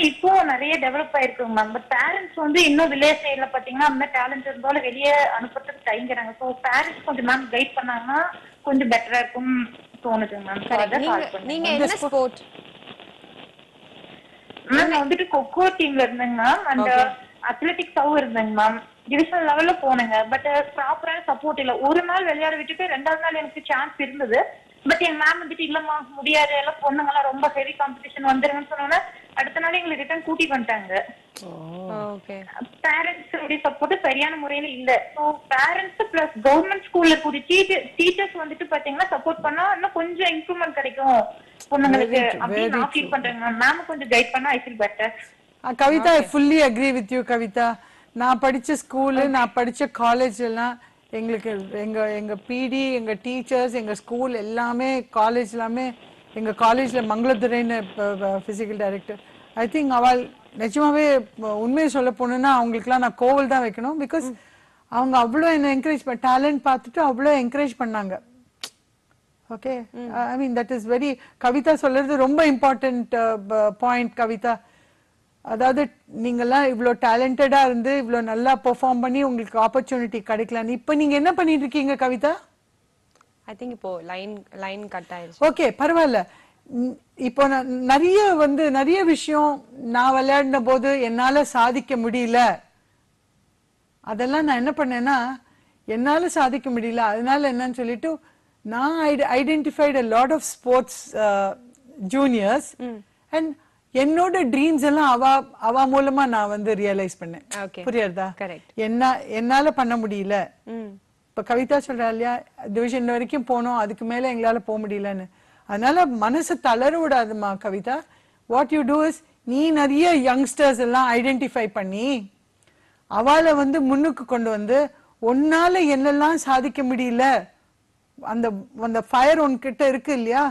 இப்போ நிறைய டெவலப் ஆயிருக்குங்க மேம். பட் பேரண்ட்ஸ் வந்து இன்னும் வில்லேஜ் சைட்ல பாத்தீங்கன்னா அந்த டேலண்ட் இருந்தாலும் வெளியே அனுப்புறதுக்கு தயங்குறாங்க. ஸோ பேரண்ட்ஸ் கொஞ்சம் மேம் கைட் பண்ணாங்கன்னா கொஞ்சம் பெட்டரா இருக்கும் தோணுதுங்க மேம். நீங்க என்ன ஸ்போர்ட்? மேம் நான் வந்துட்டு கொக்கோ டீம்ல இருந்தேங்க மேம். அண்ட் அத்லெட்டிக்ஸாவும் இருந்தேங்க மேம். டிவிஷனல் லெவல்ல போனேங்க. பட் ப்ராப்பரான சப்போர்ட் இல்ல. ஒரு நாள் விளையாட விட்டுட்டு 2வது நாள் எனக்கு சான்ஸ் இருந்தது. பட் எங்க மேம் வந்துட்டு இல்லம்மா முடியாது, எல்லாம் பொண்ணுங்கலாம் ரொம்ப ஹெவி காம்படிஷன் வந்துருங்கன்னு சொன்னோன்னா அடுத்த நாள் எங்களை ரிட்டர்ன் கூட்டிட்டு வந்துட்டாங்க. பேரண்ட்ஸ் சப்போர்ட் சரியான முறையில இல்ல. ஸோ பேரண்ட்ஸ் பிளஸ் கவர்மெண்ட் ஸ்கூல்ல கூடிய டீச்சர்ஸ் வந்துட்டு பாத்தீங்கன்னா சப்போர்ட் பண்ணா இன்னும் கொஞ்சம் இம்ப்ரூவ்மெண்ட் கிடைக்கும் பொண்ணுங்களுக்கு அப்படின்னு நான் ஃபீல் பண்றேங்க. மேம் கொஞ்சம் கைட் பண்ணா I feel better. Kavitha, I fully agree with you Kavitha. நான் படிச்ச ஸ்கூலு, நான் படிச்ச காலேஜ் எல்லாம் எங்களுக்கு எங்க பிடி, எங்க டீச்சர்ஸ், எங்க ஸ்கூல் எல்லாமே, காலேஜ் எல்லாமே, எங்க காலேஜ்ல மங்களதுரைன்னு பிசிக்கல் டைரக்டர், ஐ திங்க் அவள் நிஜமாவே உண்மையை சொல்ல போனோம்னா அவங்களுக்குலாம் நான் கோவில் தான் வைக்கணும். பிகாஸ் அவங்க அவ்வளோ என்ன என்கரேஜ் டேலண்ட் பார்த்துட்டு அவ்வளோ என்கரேஜ் பண்ணாங்க. Okay, I mean that is very, Kavitha சொல்றது ரொம்ப இம்பார்ட்டன்ட் பாயிண்ட் கவிதா. அதாவது நீங்கெல்லாம் இவ்வளோ டேலண்டடா இருந்து இவ்வளோ நல்லா பெர்ஃபார்ம் பண்ணி உங்களுக்கு ஆப்பர்ச்சுனிட்டி கிடைக்கலாம். இப்போ நீங்க என்ன பண்ணிட்டு இருக்கீங்க கவிதா? ஐ திங்க் இப்போ லைன் கட் ஆயிடுச்சு. ஓகே, பரவாயில்ல. இப்போ நிறைய விஷயம் நான் விளையாடின போது என்னால சாதிக்க முடியல. அதெல்லாம் நான் என்ன பண்ணேன்னா, என்னால சாதிக்க முடியல, அதனால என்னன்னு சொல்லிட்டு நான் identified a lot of sports juniors and என்னோட ட்ரீம்ஸ் எல்லாம் அவ மூலமா நான் வந்து ரியலைஸ் பண்ணேன். புரியுறதா? என்னால பண்ண முடியல. இப்ப கவிதா சொல்றா இல்லையா, டிவிஷன் வரைக்கும் போனோம், அதுக்கு மேல எங்களால போக முடியலன்னு. அதனால மனசு தளர விடாதுமா Kavitha. What you do is, நீ நிறைய யங்ஸ்டர்ஸ் எல்லாம் ஐடென்டிஃபை பண்ணி அவளை வந்து முன்னுக்கு கொண்டு வந்து உன்னால என்னெல்லாம் சாதிக்க முடியல, அந்த ஃபயர் உன்கிட்ட இருக்கு இல்லையா,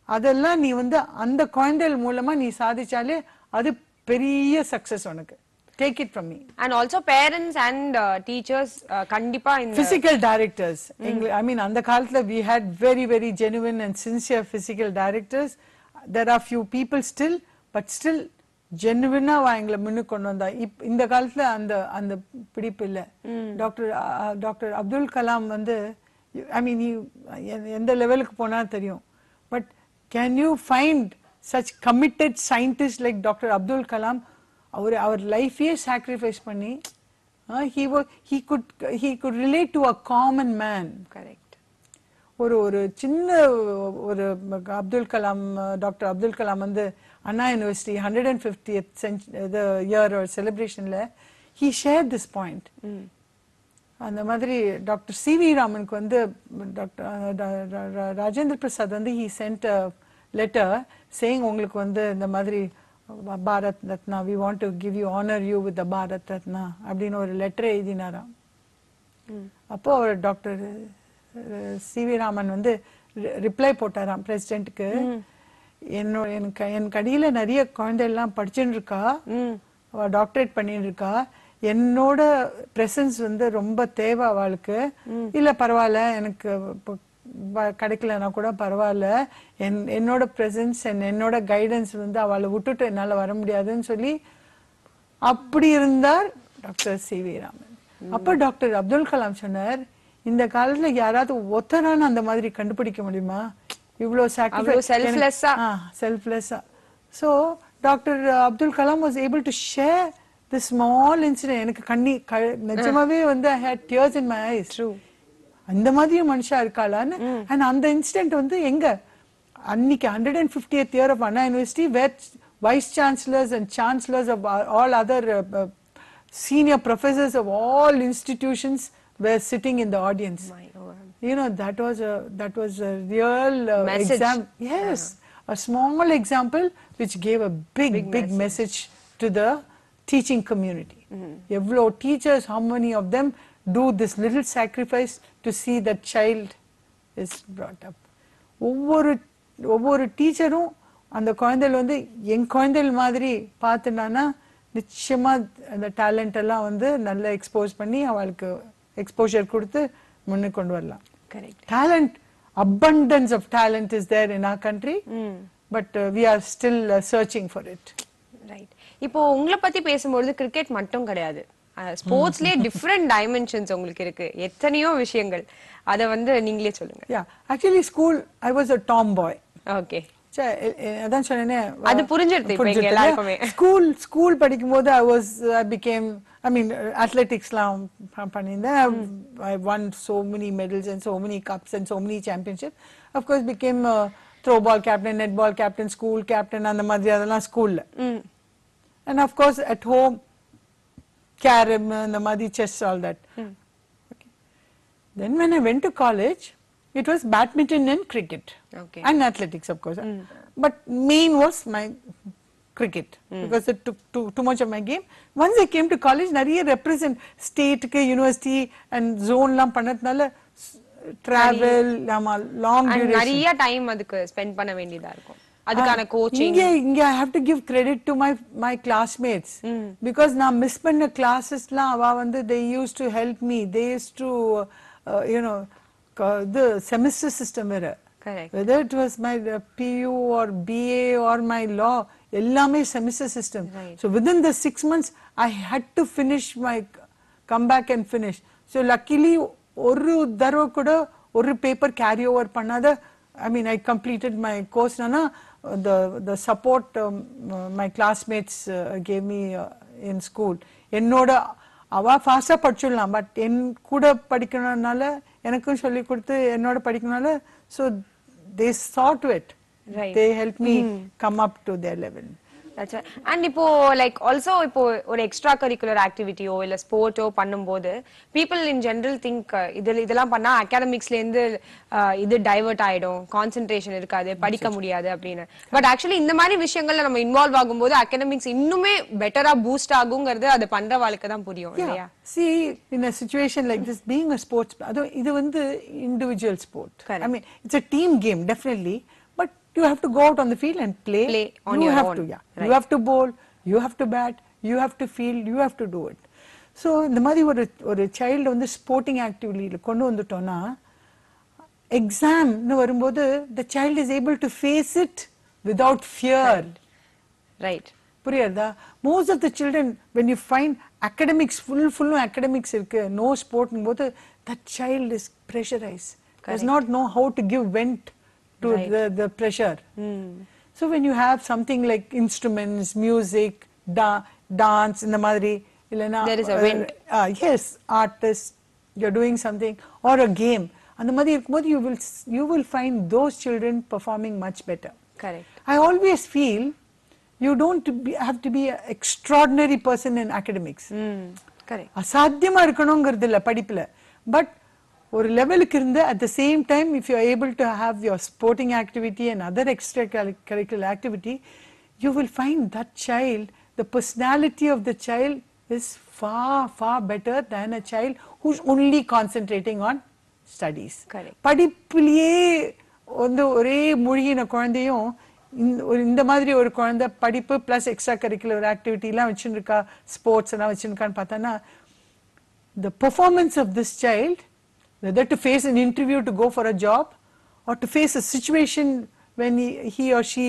அதெல்லாம் நீ வந்து அந்த குழந்தைகள் மூலமா நீ சாதிச்சாலே அது பெரிய சக்சஸ் உனக்கு. Take it from me. And also parents and teachers kandipa in physical directors. I mean அந்த காலத்துல we had very very genuine and sincere physical directors. There are few people still, but still genuine-ஆ எங்களை முன்னுக்கு கொண்டு வந்தா. இந்த காலத்துல அந்த பிடிப்பு இல்ல. டாக்டர் அப்துல் கலாம் வந்து, I mean எந்த லெவலுக்கு போனா தெரியும். But can you find such committed scientists like Dr. Abdul Kalam? Our life is sacrifice பண்ணி he could relate to a common man. Correct. ஒரு சின்ன ஒரு அப்துல் கலாம், டாக்டர் அப்துல் கலாம் வந்து அண்ணா யூனிவர்சிட்டி 150th இயர் செலிப்ரேஷன்ல he shared this point. அந்த மாதிரி டாக்டர் சிவி ராமனுக்கு வந்து டாக்டர் ராஜேந்திர பிரசாத் வந்து he sent a letter saying உங்களுக்கு வந்து இந்த மாதிரி Bharat Ratna, we want to give you, honor you with the Bharat Ratna அப்படின்னு ஒரு லெட்டர் எழுதினாராம். அப்போ அவர் டாக்டர் சிவி ராமன் வந்து ரிப்ளை போட்டாராம் பிரசிடென்ட்க்கு, என் கடியில நிறைய குழந்தைலாம் படிச்சுட்டு இருக்கா, அவ டாக்டரேட் பண்ணிட்டு இருக்கா, என்னோட பிரசன்ஸ் வந்து ரொம்ப தேவை அவளுக்கு. இல்ல பரவாயில்ல, எனக்கு கிடைக்கலன்னா கூட பரவாயில்ல, என்னோட பிரசன்ஸ் என்னோட கைடன்ஸ் வந்து அவளை விட்டுட்டு என்னால வர முடியாதுன்னு சொல்லி அப்படி இருந்தார் டாக்டர் சிவி ராமன். அப்ப டாக்டர் அப்துல் கலாம் சொன்னார், இந்த காலத்துல யாராவது ஒத்தரான அந்த மாதிரி கண்டுபிடிக்க முடியுமா, இவ்வளவு செல்ஃப்லெஸ்ஸா. So doctor Abdul Kalam was able to share this small incident. எனக்கு நிஜமாவே வந்து I had tears in my eyes. True. அந்த மாதிரி மனுஷா இருக்காளான்னு. அண்ட் அந்த இன்சிடென்ட் வந்து எங்க அன்னைக்கு 150th year of Anna University, where vice chancellors and chancellors of all other senior professors of all institutions were sitting in the audience. You know, that was a real example. Yes, a small example which gave a big message to the teaching community. Evlo teachers, how many of them do this little sacrifice to see that child is brought up. ஒவ்வொரு டீச்சரும் அந்த குழந்தைகள் வந்து என் குழந்தைகள் மாதிரி பார்த்துனானா நிச்சயமா அந்த டேலண்ட் எல்லாம் வந்து நல்லா எக்ஸ்போஸ் பண்ணி அவளுக்கு எக்ஸ்போஷர் கொடுத்து முன்னுக்கு கொண்டு வரலாம். Correct. Talent, abundance of talent is there in our country, but we are still searching for it. Right. இப்போ உங்களை பத்தி பேசும்போது கிரிக்கெட் மட்டும் கிடையாது, ஸ்போர்ட்ஸ்லயே டிஃபரெண்ட் டைமென்ஷன்ஸ் உங்களுக்கு இருக்கு, எத்தனையோ விஷயங்கள். அத வந்து நீங்களே சொல்லுங்க. Yeah, actually school I was a tomboy. Okay. அதான் சொன்னேனே, அது புரிஞ்சிருது இப்போ எங்க எல்லாருக்குமே. ஸ்கூல் படிக்கும்போது I became, I mean athleticsலாம் பண்ணிருந்தேன். I won so many medals and so many cups and so many championships. Of course became throw ball captain, netball captain, school captain, அந்த மாதிரி அதெல்லாம் ஸ்கூல்ல. And of course at home carom, the madi chess, all that. Okay. Then when I went to college, it was badminton and cricket. Okay. And athletics, of course. But main was my cricket, because it took too much of my game. Once I came to college, nariya represent state ke university and zone lam pannatnala travel long duration. நிறைய டைம் அதுக்கு ஸ்பெண்ட் பண்ண வேண்டியதா இருக்கும். அதுக்கான கோச்சிங். இங்க I have to give credit to my classmates, because நான் மிஸ் பண்ண கிளாसेसலாம் அவ வந்து they used to help me. They used to you know the semester system வேற. Correct. Whether it was my PU or BA or my law, எல்லாமே semester system. Right. So within the 6 months I had to finish my come back and finish. So luckily ஒரு தடவை கூட ஒரு பேப்பர் கேரி ஓவர் பண்ணாத, I mean I completed my course. Nana the support my classmates gave me in school. என்னோட அவ ஃபாஸ்டா படிச்சிடலாம், பட் என் கூட படிக்கணும்னால எனக்கும் சொல்லி கொடுத்து என்னோட படிக்கணும்னால, so they saw to it. Right. They helped me come up to their level. That's right. And இப்போ like also இப்போ ஒரு எக்ஸ்ட்ரா கரிக்குலர் ஆக்டிவிட்டியோ இல்ல ஸ்போர்ட்டோ பண்ணும்போது people in general think இதெல்லாம் பண்ணா அகாடமிக்ஸ்ல இருந்து இது டைவர்ட் ஆயிடும், கான்சென்ட்ரேஷன் இருக்காது, படிக்க முடியாது அப்படின்னு. பட் ஆக்சுவலி இந்த மாதிரி விஷயங்கள்ல நம்ம இன்வால்வ் ஆகும்போது அகாடமிக்ஸ் இன்னுமே பெட்டரா பூஸ்ட் ஆகுங்கிறது அது பண்ற வாழ்க்கை தான் புரியும் இல்லையா? See, in a situation like this, being a sports, இது வந்து individual sport. Correct. I mean it's a team game definitely, but you have to go out on the field and play on you your have own. to, yeah. Right. You have to bowl, you have to bat, you have to field, you have to do it. So இந்த மாதிரி ஒரு child வந்து sporting activity கொண்டு வந்துட்டோம்னா, exam னு வரும்போது the child is able to face it without fear. Right. புரியுதா? Most of the children, when you find academics full academics இருக்கு, no sport போது, that child is pressurized. Does not know how to give vent to the pressure. So when you have something like instruments, music, dance, in the madri, there is a vent. Yes, artist, you're doing something, or a game, and the madri you will find those children performing much better. Correct. I always feel you don't have to be an extraordinary person in academics. Correct. அசாத்தியமா இருக்கணும்ங்கிறது இல்ல படிப்புல, பட் ஒரு லெவலுக்கு இருந்து at the same time if you are able to have your sporting activity and other extracurricular activity, you will find that child, the personality of the child is far better than a child who's only concentrating on studies. Correct. படிப்புலயே வந்து ஒரே மூழ்கின குழந்தையும் இந்த மாதிரி ஒரு குழந்தை படிப்பு பிளஸ் எக்ஸ்ட்ரா கரிக்குலர் ஆக்டிவிட்டி எல்லாம் வச்சுருக்கா, ஸ்போர்ட்ஸ் எல்லாம் வச்சுருக்கான்னு பார்த்தானா, the performance of this child, whether to face an interview to go for a job or to face a situation when he or she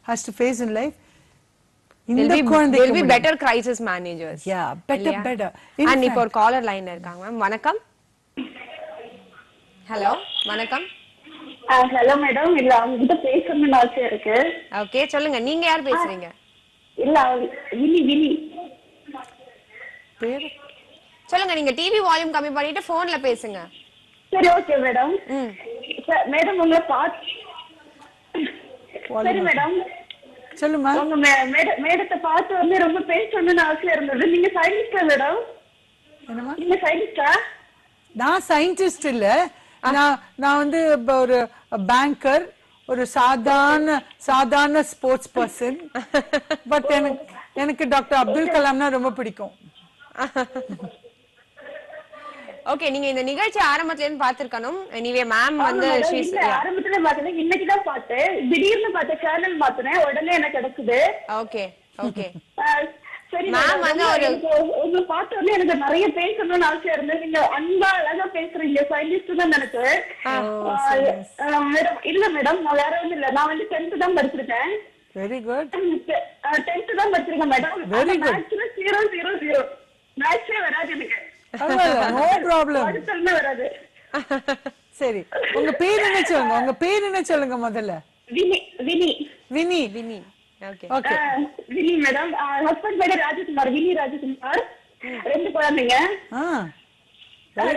has to face in life, they'll be better crisis managers. Yeah, better. And இப்போ ஒரு காலர் லைன்ல இருக்காங்க. மேம் வணக்கம். ஹலோ வணக்கம். ஹலோ மேடம், இல்ல அவங்ககிட்ட பேசணும்னு ஆசையா இருக்கு. ஓகே சொல்லுங்க, நீங்க யார் பேசுறீங்க? இல்ல வினி பேரு சொல்லுங்க, நீங்க டிவி வால்யூம் கம்மி பண்ணிட்டு போன்ல பேசுங்க. சரி ஓகே மேடம். மேடம் உங்களை சரி மேடம் சொல்லுமா. உங்க மேடத்தை பார்த்து வந்து ரொம்ப பேசணும்னு ஆசையா இருந்தது. நீங்க சயின்டிஸ்டா மேடம்? என்னமா? நீங்க சயின்டிஸ்டா? நான் சயின்டிஸ்ட் இல்ல, நான் வந்து ஒரு பேங்கர், ஒரு சாதாரண ஸ்போர்ட்ஸ் பர்சன். பட் எனக்கு டாக்டர் அப்துல் கலாம்னா ரொம்ப பிடிக்கும். ஓகே, நீங்க இந்த நிகழ்ச்சி ஆரம்பத்துல இருந்து பாத்துக்கணும். எனிவே மேம் வந்து ஆரம்பத்துல பார்த்தேன், இன்னைக்கு தான் பார்த்தேன். திடீர்னு பார்த்தேன், சேனல் மாத்தினேன், உடனே எனக்கு கிடைக்குது. ஓகே ஓகே சரி சரி மேம் வந்து ஒரு உங்களை பார்த்த உடனே எனக்கு நிறைய பேசணும்னு ஆசையா இருந்தது. நீங்க அன்பா அழகா பேசுறீங்க. சயின்டிஸ்ட் தான் நினைச்சேன். மேடம் இல்ல மேடம், நான் வேற ஒண்ணும் இல்ல. நான் வந்து 10th தான் படிச்சிருக்கேன். Very good. 10th தான் படிச்சிருக்கேன் மேடம். Very good. மேத்ஸ்ல 000 மேத்ஸே வராது எனக்கு. No problem. அடுத்தல்ல வராது. சரி, உங்க பேர் என்ன சொல்லுங்க? உங்க பேர் என்ன சொல்லுங்க முதல்ல? Vini. Vini. Vini. Vini. Okay okay. Vini madam. Husband பேரு ராஜகுமார். வினி ராஜகுமார். 2 குழந்தைங்க.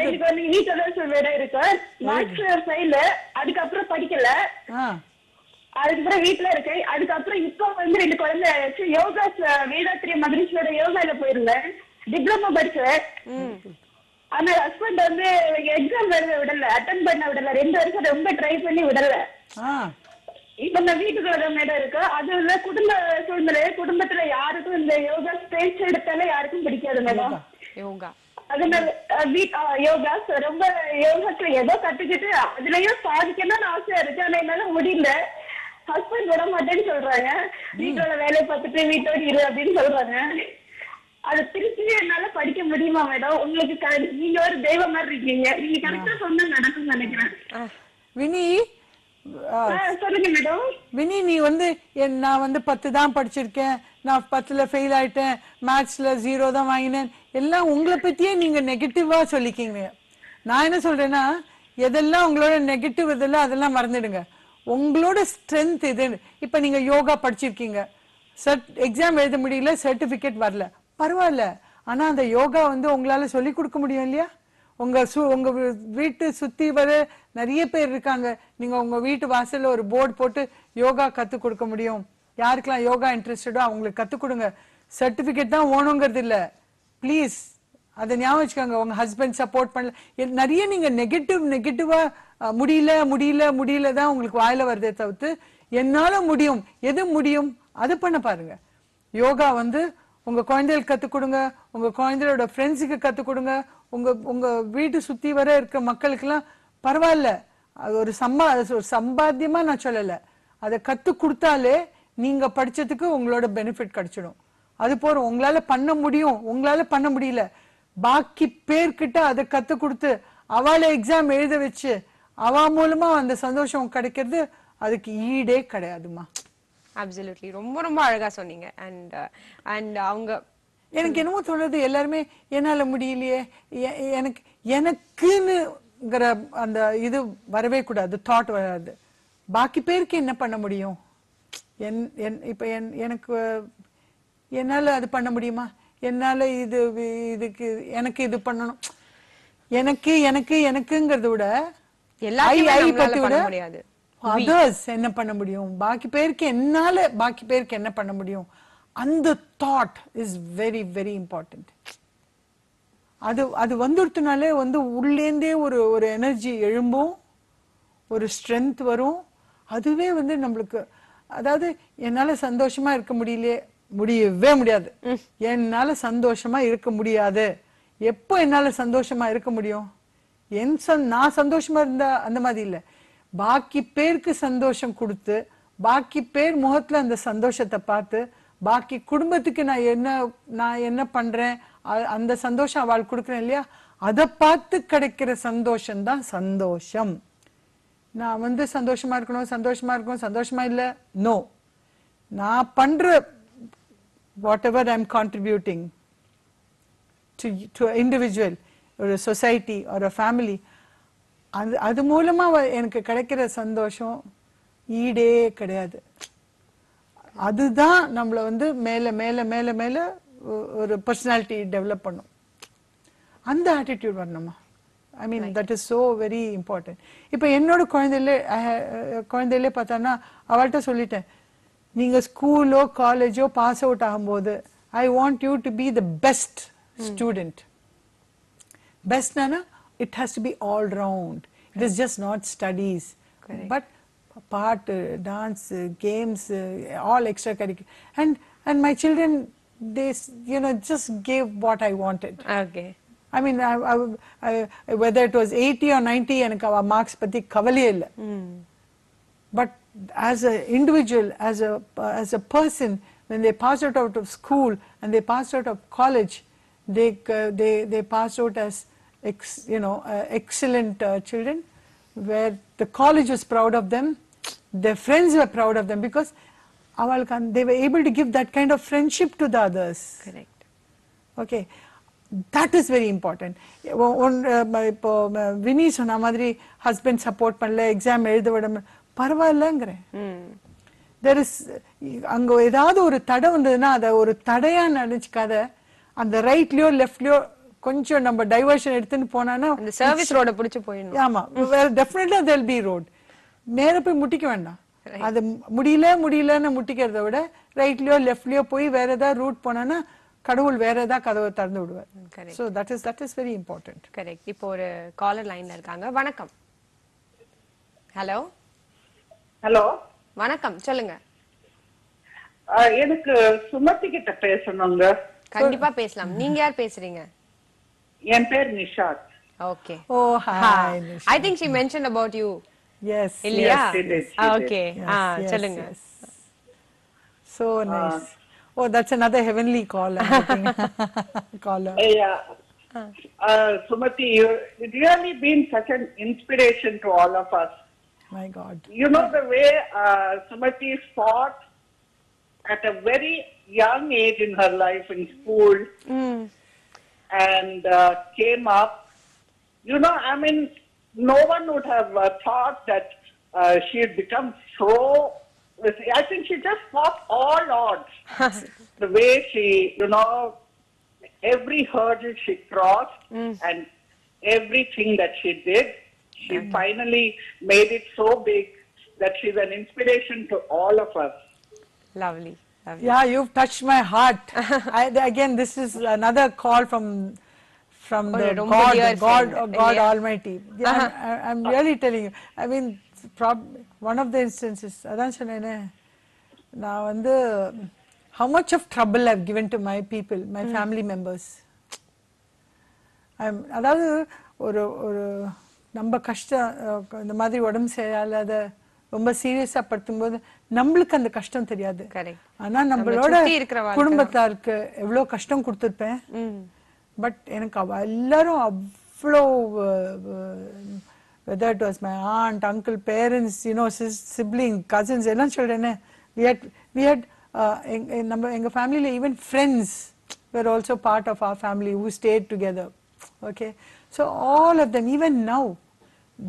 ரெண்டு குழந்தைங்க வீட்டுல தான் வேற இருக்கு. Maths fail. அதுக்கப்புறம் படிக்கல. அதுக்கப்புறம் வீட்டுல இருக்கு. அதுக்கப்புறம் இப்ப வந்து 2 குழந்தை யோகா வேதாத்திரிய மகரீஸ்வர யோகால போயிருந்தேன். டிப்ளமா படிச்சேன். ஆனா ஹஸ்பண்ட் வந்து எக்ஸாம் எழுத விடல, அட்டன் பண்ண விடல. 2 வருஷம் ரொம்ப ட்ரை பண்ணி விடல. இப்ப நான் வீட்டுக்குள்ள மேடம் இருக்கு. அது இல்ல குடும்ப சூழ்நிலை. குடும்பத்துல யாருக்கும் இந்த யோகா பேச்சு எடுத்தாலே யாருக்கும் பிடிக்காது மேடம். யோகா அதனால யோகா ரொம்ப யோகாக்கு ஏதோ கத்துக்கிட்டு அதுலயும் சாதிக்கணும்னு ஆசையா இருக்கு. ஆனா என்னால முடியல. ஹஸ்பண்ட் விட மாட்டேன்னு சொல்றாங்க. வீட்டோட வேலையை பார்த்துட்டு வீட்டோட இரு அப்படின்னு சொல்றாங்க. அது திருப்பி என்னால படிக்க முடியுமா மேடம்? உங்களுக்கு நீங்க ஒரு தெய்வம் மாதிரி இருக்கீங்க. நீங்க கரெக்டா சொன்னா நடக்கும் நினைக்கிறேன். வினி, சொல்லுங்க மேடம். வினி, நீ வந்து நான் வந்து 10 தான் படிச்சிருக்கேன், நான் 10ல ஃபெயில் ஆயிட்டேன், மேத்ஸ்ல 0 தான் வாங்கினேன், எல்லாம் உங்களை பத்தியே நீங்க நெகட்டிவா சொல்லிக்கீங்க. நான் என்ன சொல்றேன்னா, எதெல்லாம் உங்களோட நெகட்டிவ் இதெல்லாம் அதெல்லாம் மறந்துடுங்க. உங்களோட ஸ்ட்ரென்த் இது. இப்ப நீங்க யோகா படிச்சிருக்கீங்க, எக்ஸாம் எழுத முடியல, சர்டிபிகேட் வரல, பரவாயில்ல. ஆனா அந்த யோகா வந்து உங்களால சொல்லி கொடுக்க முடியும் இல்லையா? உங்க வீட்டு சுத்தி வர நிறைய பேர் இருக்காங்க. நீங்க உங்க வீட்டு வாசல்ல ஒரு போர்டு போட்டு யோகா கத்து கொடுக்க முடியும். யாருக்கெல்லாம் யோகா இன்ட்ரெஸ்டடோ அவங்களுக்கு கத்து கொடுங்க. சர்டிபிகேட் தான் ஓணுங்கிறது இல்ல, ப்ளீஸ் அதை ஞாபகம் வச்சுக்கோங்க. உங்க ஹஸ்பண்ட் சப்போர்ட் பண்ணல, நிறைய நீங்க நெகட்டிவா முடியல முடியல முடியல தான் உங்களுக்கு வாயில வருதே தவிர்த்து என்னால முடியும், எது முடியும் அது பண்ண பாருங்க. யோகா வந்து உங்க குழந்தைகளுக்கு கத்து கொடுங்க, உங்க குழந்தைகளோட ஃப்ரெண்ட்ஸுக்கு கத்து கொடுங்க, உங்க வீட்டு சுத்தி வர இருக்க மக்களுக்கு எல்லாம் பரவாயில்ல. அது ஒரு சம்பாத்தியமா நான் சொல்லல, அதை கத்து கொடுத்தாலே நீங்க படிச்சதுக்கு உங்களோட பெனிஃபிட் கிடைச்சிடும். அது போறோம். உங்களால பண்ண முடியும், உங்களால பண்ண முடியல, பாக்கி பேர்கிட்ட அதை கத்து கொடுத்து அவளை எக்ஸாம் எழுத வச்சு அவ மூலமா அந்த சந்தோஷம் கிடைக்கிறது அதுக்கு ஈடே கிடையாதுமா. அப்சல்யூட்லி, ரொம்ப ரொம்ப அழகா சொன்னீங்க. அண்ட் அவங்க எனக்கு என்னமோ தோணுது, எல்லாருமே என்னால முடியலையே, எனக்குன்னுங்கிற அந்த இது வரவே கூடாது, தாட் வராது. பாக்கி பேருக்கு என்ன பண்ண முடியும்? இப்ப எனக்கு என்னால அது பண்ண முடியுமா? என்னால இதுக்கு எனக்கு இது பண்ணணும், எனக்கு எனக்கு எனக்குங்கிறத விட முடியாது. others என்ன பண்ண முடியும், பாக்கி பேருக்கு என்ன பண்ண முடியும், அந்த thought is very very important. அது வந்துடுத்துனாலே வந்து உள்ளேந்தே ஒரு எனர்ஜி எழும்பும், ஒரு ஸ்ட்ரென்த் வரும். அதுவே வந்து நம்மளுக்கு, அதாவது என்னால சந்தோஷமா இருக்க முடியவே முடியாது, என்னால சந்தோஷமா இருக்க முடியாது. எப்போ என்னால சந்தோஷமா இருக்க முடியும்? நான் சந்தோஷமா இருந்தா அந்த மாதிரி இல்ல, பாக்கி பேருக்கு சந்தோஷம் கொடுத்து, பாக்கி பேர் முகத்துல அந்த சந்தோஷத்தை பார்த்து, பாக்கி குடும்பத்துக்கு நான் என்ன பண்றேன் அந்த சந்தோஷம் அவள் கொடுக்குறேன் இல்லையா, அதை பார்த்து கிடைக்கிற சந்தோஷம் தான் சந்தோஷம். நான் வந்து சந்தோஷமா இருக்கணும் சந்தோஷமா இல்ல, நோ. நான் பண்ற whatever I'm contributing to an individual or a society or a family, அது மூலமா எனக்கு கிடைக்கிற சந்தோஷம் ஈடே கிடையாது. அதுதான் நம்மள வந்து மேல மேல மேல மேல ஒரு பர்சனாலிட்டி டெவலப் பண்ணும். அந்த ஆட்டிடியூட் வரணுமா? I mean that is so very important. இப்போ என்னோட குழந்தையிலே பார்த்தான்னா அவள்கிட்ட சொல்லிட்டேன், நீங்க ஸ்கூலோ காலேஜோ பாஸ் அவுட் ஆகும்போது I want you to be the best student. பெஸ்ட்னா it has to be all round. It is just not studies, but part, dance, games, all extracurricular. And my children, they just gave what I wanted. Okay. I mean, whether it was 80 or 90, எனக்கு அவ மார்க்ஸ் பத்தி கவலையே இல்லை. But as an individual, as a person, when they passed out of school and they passed out of college, they passed out as excellent children, where the college was proud of them, their friends were proud of them, because they were able to give that kind of friendship to the others. Correct. Okay, that is very important. இப்போ வினி சொன்ன மாதிரி ஹஸ்பண்ட் சப்போர்ட் பண்ணல, எக்ஸாம் எழுத விட பரவாயில்லங்கிறேன். there is அங்க ஏதாவது ஒரு தடை வந்ததுன்னா அதை ஒரு தடையா நினைச்சுக்காத, அந்த ரைட்லயோ லெஃப்ட்லயோ கொஞ்சம் நம்ம டைவர்ஷன் எடுத்துன்னு போனானா அந்த சர்வீஸ் ரோட பிடிச்சு போயிடணும். ஆமா, definitely there will be road. நேரா போய் முட்டிக்க வேண்டாம். அது முடியலன்னு முட்டிக்கிறத விட ரைட்லயோ லெஃப்ட்லயோ போய் வேற ஏதாவது ரூட் போனானா கடவுள் வேற ஏதாவது கதவை திறந்து விடுவார். Correct. So that is very important. Correct. இப்போ ஒரு காலர் லைன்ல இருக்காங்க. வணக்கம். ஹலோ. ஹலோ, வணக்கம், சொல்லுங்க. எனக்கு சுமதி கிட்ட பேசணுங்க. கண்டிப்பா பேசலாம். நீங்க யார் பேசுறீங்க? என் பேர் Nishat. Okay. Oh, hi, Nisha. I think she mentioned about you. Yes. இல்லையா? Yes, she did. Okay. Yes, சொல்லுங்க. yes. So nice. Oh, that's another heavenly call. I'm getting. Caller. Yeah. Sumati, you've really been such an inspiration to all of us. My God. You know the way Sumati fought at a very young age in her life in school and came up. You know, I mean, no one would have thought that she had become so. I think she just fought all odds. The way she, you know, every hurdle she crossed and everything that she did, she finally made it so big that she's an inspiration to all of us. Lovely. Lovely. Yeah, you've touched my heart. Again, this is another call from the God Almighty. Yeah, I'm really telling you. I mean, one of the instances, அதான் சொன்னேனே, நான் வந்து how much of trouble I've given to my people, my family members. அதாவது ஒரு நம்ம கஷ்டம் இந்த மாதிரி உடம்பு சரியில்லாத ரொம்ப சீரியஸா படுத்தும்போது நம்மளுக்கு அந்த கஷ்டம் தெரியாது. ஆனா நம்மளோட குடும்பத்தாருக்கு எவ்வளவு கஷ்டம் கொடுத்துருப்பேன். பட் எனக்கு எல்லாரும் அவ்வளோ, whether it was my aunt, uncle, parents, you know, sibling, cousins, எல்லாம் சொல்றேனே, we had எங்க ஃபேமிலியில even friends were also part of our family who stayed together. Okay, so all of them, even now,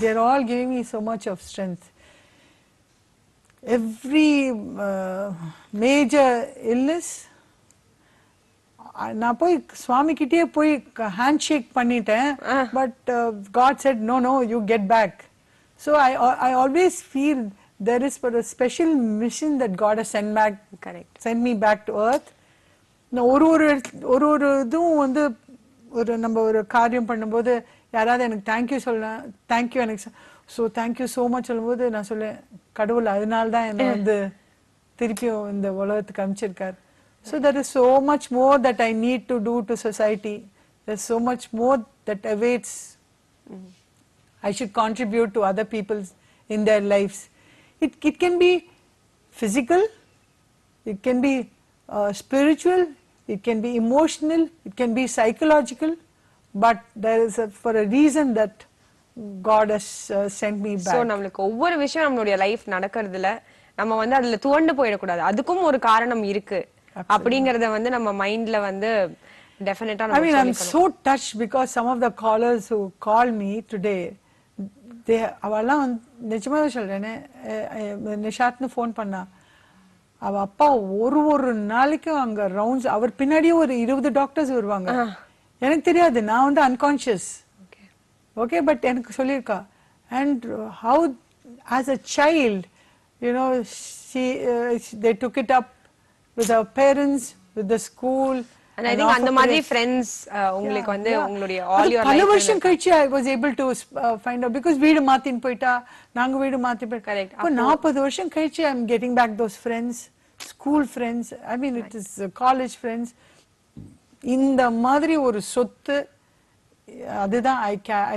they're all giving me so much of strength. Every major illness, நான் போய் சுவாமி கிட்டே போய் ஹேண்ட் ஷேக் பண்ணிட்டேன். But God said no, you get back. So I always feel there is for a special mission that God has sent me back to earth. ஒரு இதுவும் வந்து நம்ம ஒரு காரியம் பண்ணும்போது யாராவது எனக்கு தேங்க்யூ சொல்லலாம், தேங்க்யூ எனக்கு ஸோ தேங்க்யூ ஸோ மச் சொல்லும்போது நான் சொல்லேன், கடவுள் அதனால தான் என்னை வந்து திருப்பியும் இந்த உலகத்துக்கு அனுப்பிச்சிருக்கார். So there is so much more that I need to do to society. There's so much more that awaits. I should contribute to other people in their lives. It can be physical, it can be spiritual, it can be emotional, it can be psychological, but there is for a reason that God has sent me back. So நம்மளுக்கு ஒவ்வொரு விஷயம் நம்மளுடைய லைஃப் நடக்கிறதுல நம்ம வந்து அதுல துவண்டு போயிடக்கூடாது, அதுக்கும் ஒரு காரணம் இருக்கு அப்படிங்கறத வந்து நம்ம மைண்ட்ல வந்து டெஃபினட்டா I mean, I'm so touched because some of the callers who called me today, அவெல்லாம் நிஜமாவே சொல்றேனே, நிஷாத்னு ஃபோன் பண்ணா, அவ அப்பா ஒரு நாளைக்கும் அங்க ரவுண்ட்ஸ், அவர் பின்னாடியே ஒரு 20 டாக்டர்ஸ் வருவாங்க. எனக்கு தெரியாது, நான் வந்து அன்கான்ஷியஸ். ஓகே, பட் எனக்கு சொல்லியிருக்கா. And how as a child, you know, they took it up with our parents, with the school. And I think அந்த மாதிரி friends உங்களுக்கு வந்து உங்களுடைய all your life பல வருஷம் கழிச்சு I was able to find out, because வீடு மாத்தின்னு போயிட்டா, நாங்க வீடு மாத்தி போய் கரெக்ட். அப்ப 40 வருஷம் கழிச்சு I'm getting back those friends, school friends, I mean it is college friends. இந்த மாதிரி ஒரு சொத்து, அதுதான்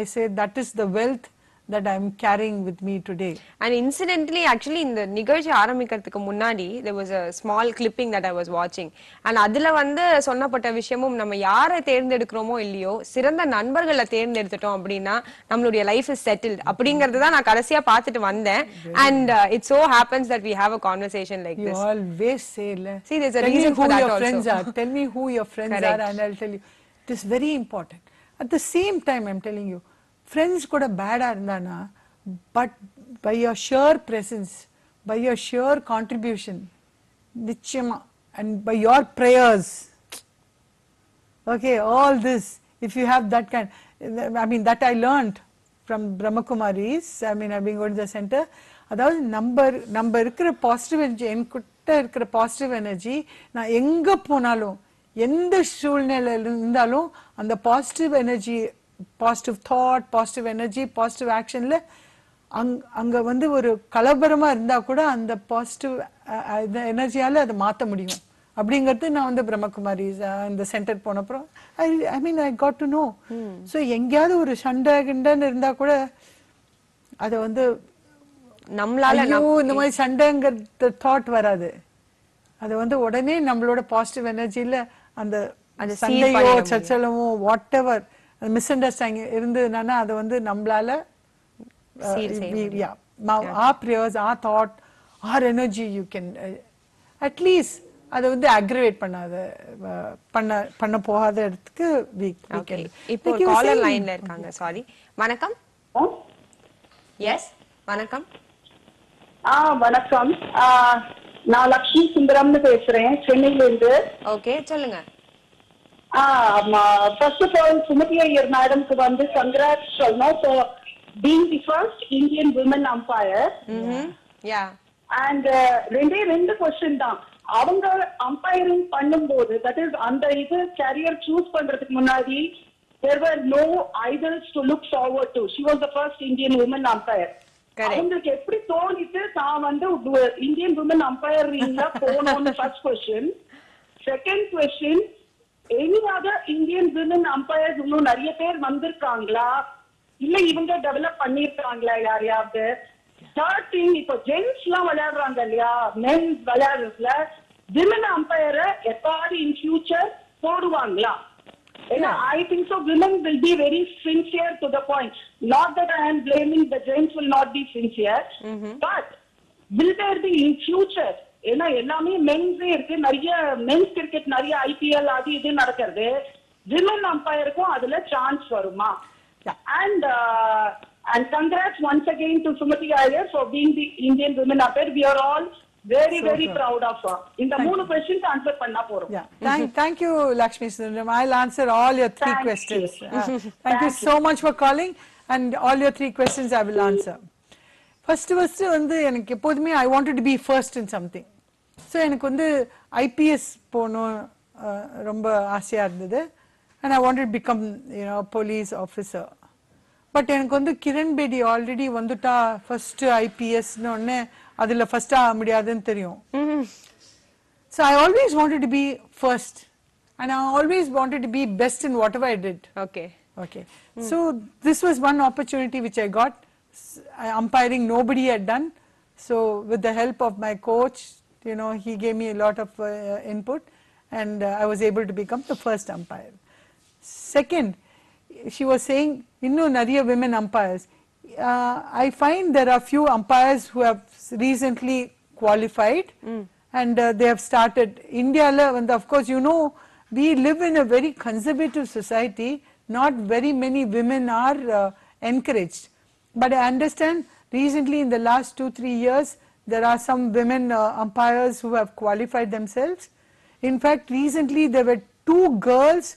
I say that is the wealth that I'm carrying with me today. And incidentally, actually, இந்த நிகழ்ச்சி ஆரம்பிக்கிறதுக்கு முன்னாடி there was a small clipping that I was watching. And அதுல வந்து சொன்னப்பட்ட விஷயமும் நம்ம யாரை தேர்ந்தெடுக்கிறோமோ இல்லையோ சிறந்த நண்பர்களை தேர்ந்தெடுத்துட்டோம் அப்படின்னா நம்மளுடைய லைஃப் இஸ் செட்டில்ட் அப்படிங்கறது தான் நான் கடைசியா பார்த்துட்டு வந்தேன். And it so happens that we have a conversation like this. You always say, see, there's a reason for that also. Friends are. Tell me who your friends are and I'll tell you. It is very important. At the same time, I'm telling you, friends could have bad irundana, but by your sheer presence, by your sheer contribution, nichama, and by your prayers, okay, all this, if you have that kind, I mean, that I learned from Brahmakumaris, I mean, I've been going to the center, அதாவது நம்ம இருக்கிற பாசிட்டிவ் எனர்ஜி, என்கிட்ட இருக்கிற பாசிட்டிவ் எனர்ஜி நான் எங்க போனாலும் எந்த சூழ்நிலையில இருந்தாலும் அந்த positive energy, positive thought, positive energy, positive ஆக்ஷன்ல அங்க வந்து ஒரு கலவரமா இருந்தா கூட அந்த பாசிட்டிவ் எனர்ஜியால அதை மாத்த முடியும் அப்படிங்கிறது நான் வந்து பிரம்மகுமாரி இந்த சென்டர் போனப்புறம் I mean I got to know. So எங்கேயாவது ஒரு சண்டை கிண்டன்னு இருந்தா கூட அதை வந்து நம்மளால இந்த மாதிரி சண்டைங்கிற தாட் வராது. அது வந்து உடனே நம்மளோட பாசிட்டிவ் எனர்ஜில அந்த சண்டையோ சச்சலமோ வாட் எவர் மிஸ் அண்டர்ஸ்டாண்டிங் இருந்ததுன்னா அதை வந்து நம்மளால our prayers, our thought, our energy you can at least அதை வந்து அக்ரிவேட் பண்ண போகாத இடத்துக்கு we can. இப்போ காலர் லைன்ல இருக்காங்க. சாரி. வணக்கம். எஸ் வணக்கம். வணக்கம். நான் லக்ஷ்மி சுந்தரம்னு பேசுறேன் சென்னையில இருந்து. ஓகே சொல்லுங்க. First of all, SUMATHIIYER madamக்கு வந்து congrats சொல்லணும் for being the first Indian women umpire. Yeah. And ரெண்டு question தான். அவங்க அம்பையரிங் பண்ணும்போது, that is அந்த இது career choose பண்றதுக்கு முன்னாடி there were no idols to look forward to. She was the first Indian woman umpire. அவங்களுக்கு எப்படி தோணிட்டு தான் வந்து இந்தியன் விமன் அம்பையரிங்ல போகணும்னு first question. Second question, any other Indian women umpires இன்னும் நிறைய பேர் வந்திருக்காங்களா, இல்ல இவங்க டெவலப் பண்ணிருக்காங்களா யாரையாவது? தேர்ட் திங், இப்போ ஜென்ட்ஸ் எல்லாம் விளையாடுறாங்க இல்லையா, மென்ஸ் விளையாடுறதுல விமன் அம்பையரை எப்பாவது இன் ஃபியூச்சர் போடுவாங்களா? I think so women will be very sincere to the point. Not that I am blaming the gents will not be sincere, but will there be in future? ஏன்னா எல்லாமே மென்ஸ் இருக்கு, நிறைய மென்ஸ் கிரிக்கெட், நிறைய IPL அது இது நடக்கிறது, விமன் அம்பையருக்கும் அதுல சான்ஸ் வருமா? And congrats once again to SUMATHIIYER for being the Indian women umpire. We are all very proud of her. In the மூணு questions answer பண்ணா போறோம். Thank you Lakshmi Sundaram. I'll answer all your three questions. Thank you so much for calling, and all your three questions I will answer. First வந்து எனக்கு எப்போதுமே I wanted to be first in something. So எனக்கு வந்து IPS போகணும் ரொம்ப ஆசையா இருந்தது, and I wanted to become police officer. But எனக்கு வந்து கிரண் பேடி ஆல்ரெடி வந்துட்டா ஃபர்ஸ்ட் ஐபிஎஸ்னு ஒன்னு அதுல ஃபர்ஸ்ட் ஆக முடியாதுன்னு தெரியும். So I always wanted to be first, and I always wanted to be best in whatever I did. Okay. So this was one opportunity which I got. Umpiring nobody had done. So with the help of my coach, he gave me a lot of input, and I was able to become the first umpire. Second, she was saying, nariya women umpires. I find there are few umpires who have recently qualified, and they have started. India, and of course, we live in a very conservative society. Not very many women are encouraged. But I understand recently in the last 2-3 years, there are some women umpires who have qualified themselves. In fact, recently there were 2 girls.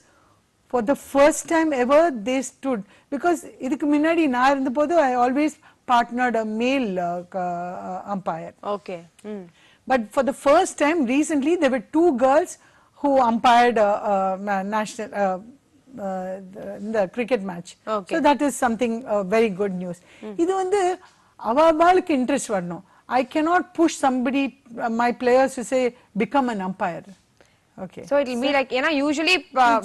For the first time ever, they stood, because idukku munadi na irundapodhu I always partnered a male umpire. Okay. But for the first time recently, there were 2 girls who umpired national the cricket match. Okay. So that is something very good news. Idu vandu avabalukku interest varano. I cannot push somebody, my players, to say become an umpire. Okay. So it will be like ஏனா usually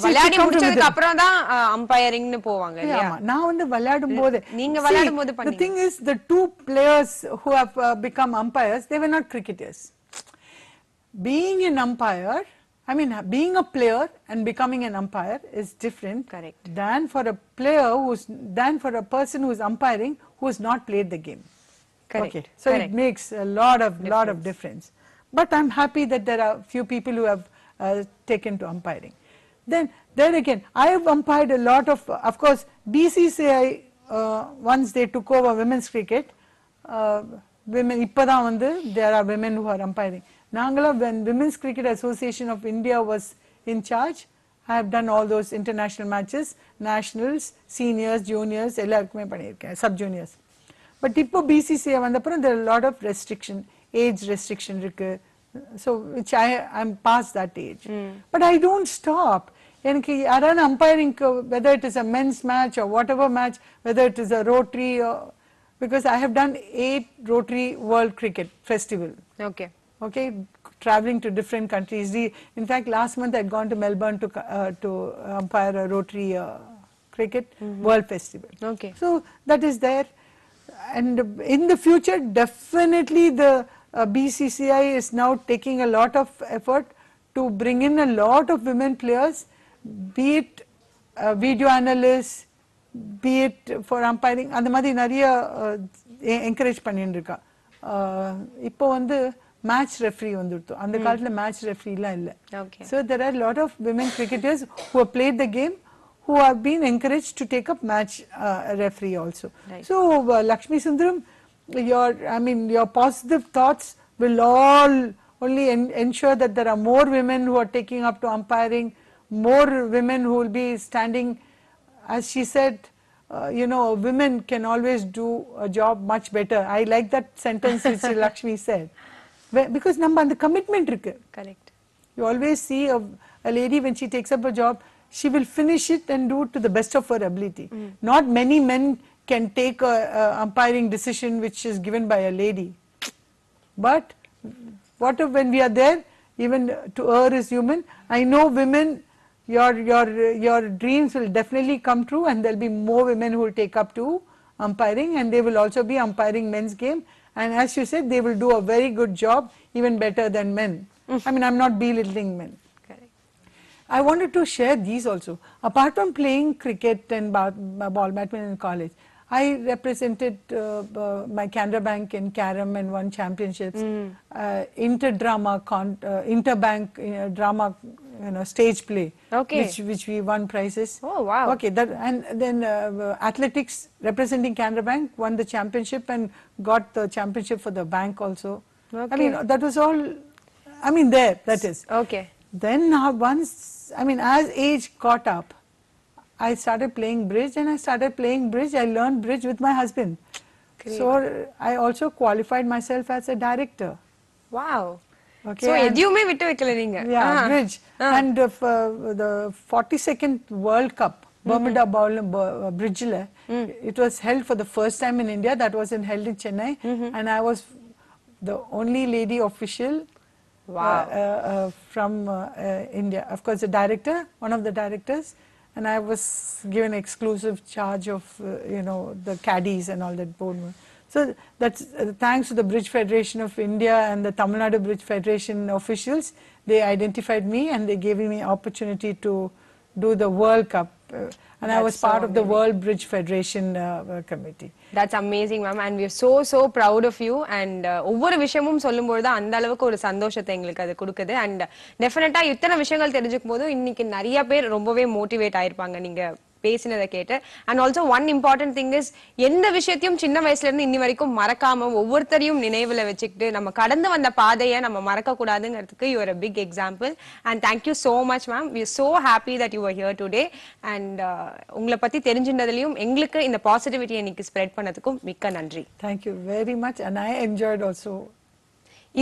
விளையாடி முடிச்சதுக்கு அப்புறம் தான் அம்பயரிங்னு போவாங்க இல்லையா? ஆமா நான் வந்து விளையாடும்போது நீங்க விளையாடும்போது the thing is the two players who have become umpires, they were not cricketers. Being an umpire, I mean being a player and becoming an umpire is different. Correct. Than for a player than for a person who is umpiring who has not played the game. Correct. Okay. So it makes a lot of difference. But I'm happy that there are few people who have taken to umpiring. Then again, I have umpired a lot of course, BCCI once they took over women's cricket, women இப்போதா வந்து there are women who are umpiring. நாங்களா when Women's Cricket Association of India was in charge, I have done all those international matches, nationals, seniors, juniors, எல்லாருக்குமே பண்ணியிருக்கேன், sub juniors. But இப்போ BCCI வந்தப்புறம் there are a lot of restriction, age restriction இருக்கு. So which I'm past that age. But I don't stop. எனக்கு யாரான umpiring, whether it is a men's match or whatever match, whether it is a Rotary or, because I have done 8 Rotary World Cricket Festival. Okay, traveling to different countries. In fact, last month I had gone to Melbourne to umpire a Rotary Cricket World Festival. Okay. So that is there, and in the future, definitely the BCCI is now taking a lot of effort to bring in a lot of women players, be it video analysts, be it for umpiring. அந்த மாதிரி நிறைய encourage பண்ணிட்டு இருக்கா. இப்போ வந்து match referee வந்துருது, அந்த காலத்துல match referee எல்லாம் இல்ல. So there are a lot of women cricketers who have played the game, who have been encouraged to take up match referee also. So Lakshmi Sundaram, your positive thoughts will all only ensure that there are more women who are taking up to umpiring, more women who will be standing, as she said, women can always do a job much better. I like that sentence which Lakshmi said. Because நம்ம அந்த commitment இருக்கு. Correct. You always see a lady when she takes up a job, she will finish it and do it to the best of her ability. Not many men can take a umpiring decision which is given by a lady. But what if when we are there, even to err is human. I know women, your dreams will definitely come true, and there will be more women who will take up to umpiring, and they will also be umpiring men's game. And as you said, they will do a very good job, even better than men. I mean, I'm not belittling men. Correct. I wanted to share these also. Apart from playing cricket and ball badminton in college, I represented my Canara Bank in Carom and won championships. Interbank drama, stage play, which we won prizes. Oh wow! Okay, and then athletics, representing Canara Bank, won the championship and got the championship for the bank also. Okay. I mean, that was all. I mean, that is. Okay. Then once, as age caught up, I started playing bridge, and I learned bridge with my husband. Great. So I also qualified myself as a director. Wow. Okay. So எதுவுமே விட்டு வைக்கல நீங்க. Yeah, bridge. And the 42nd World Cup, Bermuda Bridge, it was held for the first time in India. That was held in Chennai, and I was the only lady official. Wow. From India. Of course, the director, one of the directors, and I was given exclusive charge of the caddies and all that board. So that's thanks to the Bridge Federation of India and the Tamil Nadu Bridge Federation officials. They identified me and they gave me opportunity to do the World Cup. And I was part of the World Bridge Federation committee. That's amazing, ma'am, and we are so proud of you. And ஒவ்வொரு விஷயமும் சொல்லும்போது அந்த அளவுக்கு ஒரு சந்தோஷத்தை எங்களுக்கு அது கொடுக்குது. And டெஃபினட்டா இத்தனை விஷயங்கள் தெரிஞ்சுக்கும் போது இன்னைக்கு நிறைய பேர் ரொம்பவே மோட்டிவேட் ஆயிருப்பாங்க நீங்க பேசினதை கேட்டு. And also one important thing is, எந்த விஷயத்தையும் சின்ன வயசுல இருந்து இன்னி வரைக்கும் மறக்காம ஒவ்வொருத்தரையும் நினைவுல வச்சுக்கிட்டு நம்ம கடந்து வந்த பாதையை நம்ம மறக்க கூடாதுங்கிறதுக்கு you are a big example. And thank you so much, ma'am. We are so happy that you were here today. And உங்களை பத்தி தெரிஞ்சின்றதுலயும் எங்களுக்கு இந்த பாசிட்டிவிட்டி இன்னைக்கு ஸ்ப்ரெட் பண்ணதுக்கும் மிக்க நன்றி. Thank you very much, and I enjoyed also.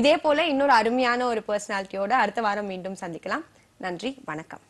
இதே போல இன்னொரு அருமையான ஒரு பர்சனாலிட்டியோட அடுத்த வாரம் மீண்டும் சந்திக்கலாம். நன்றி, வணக்கம்.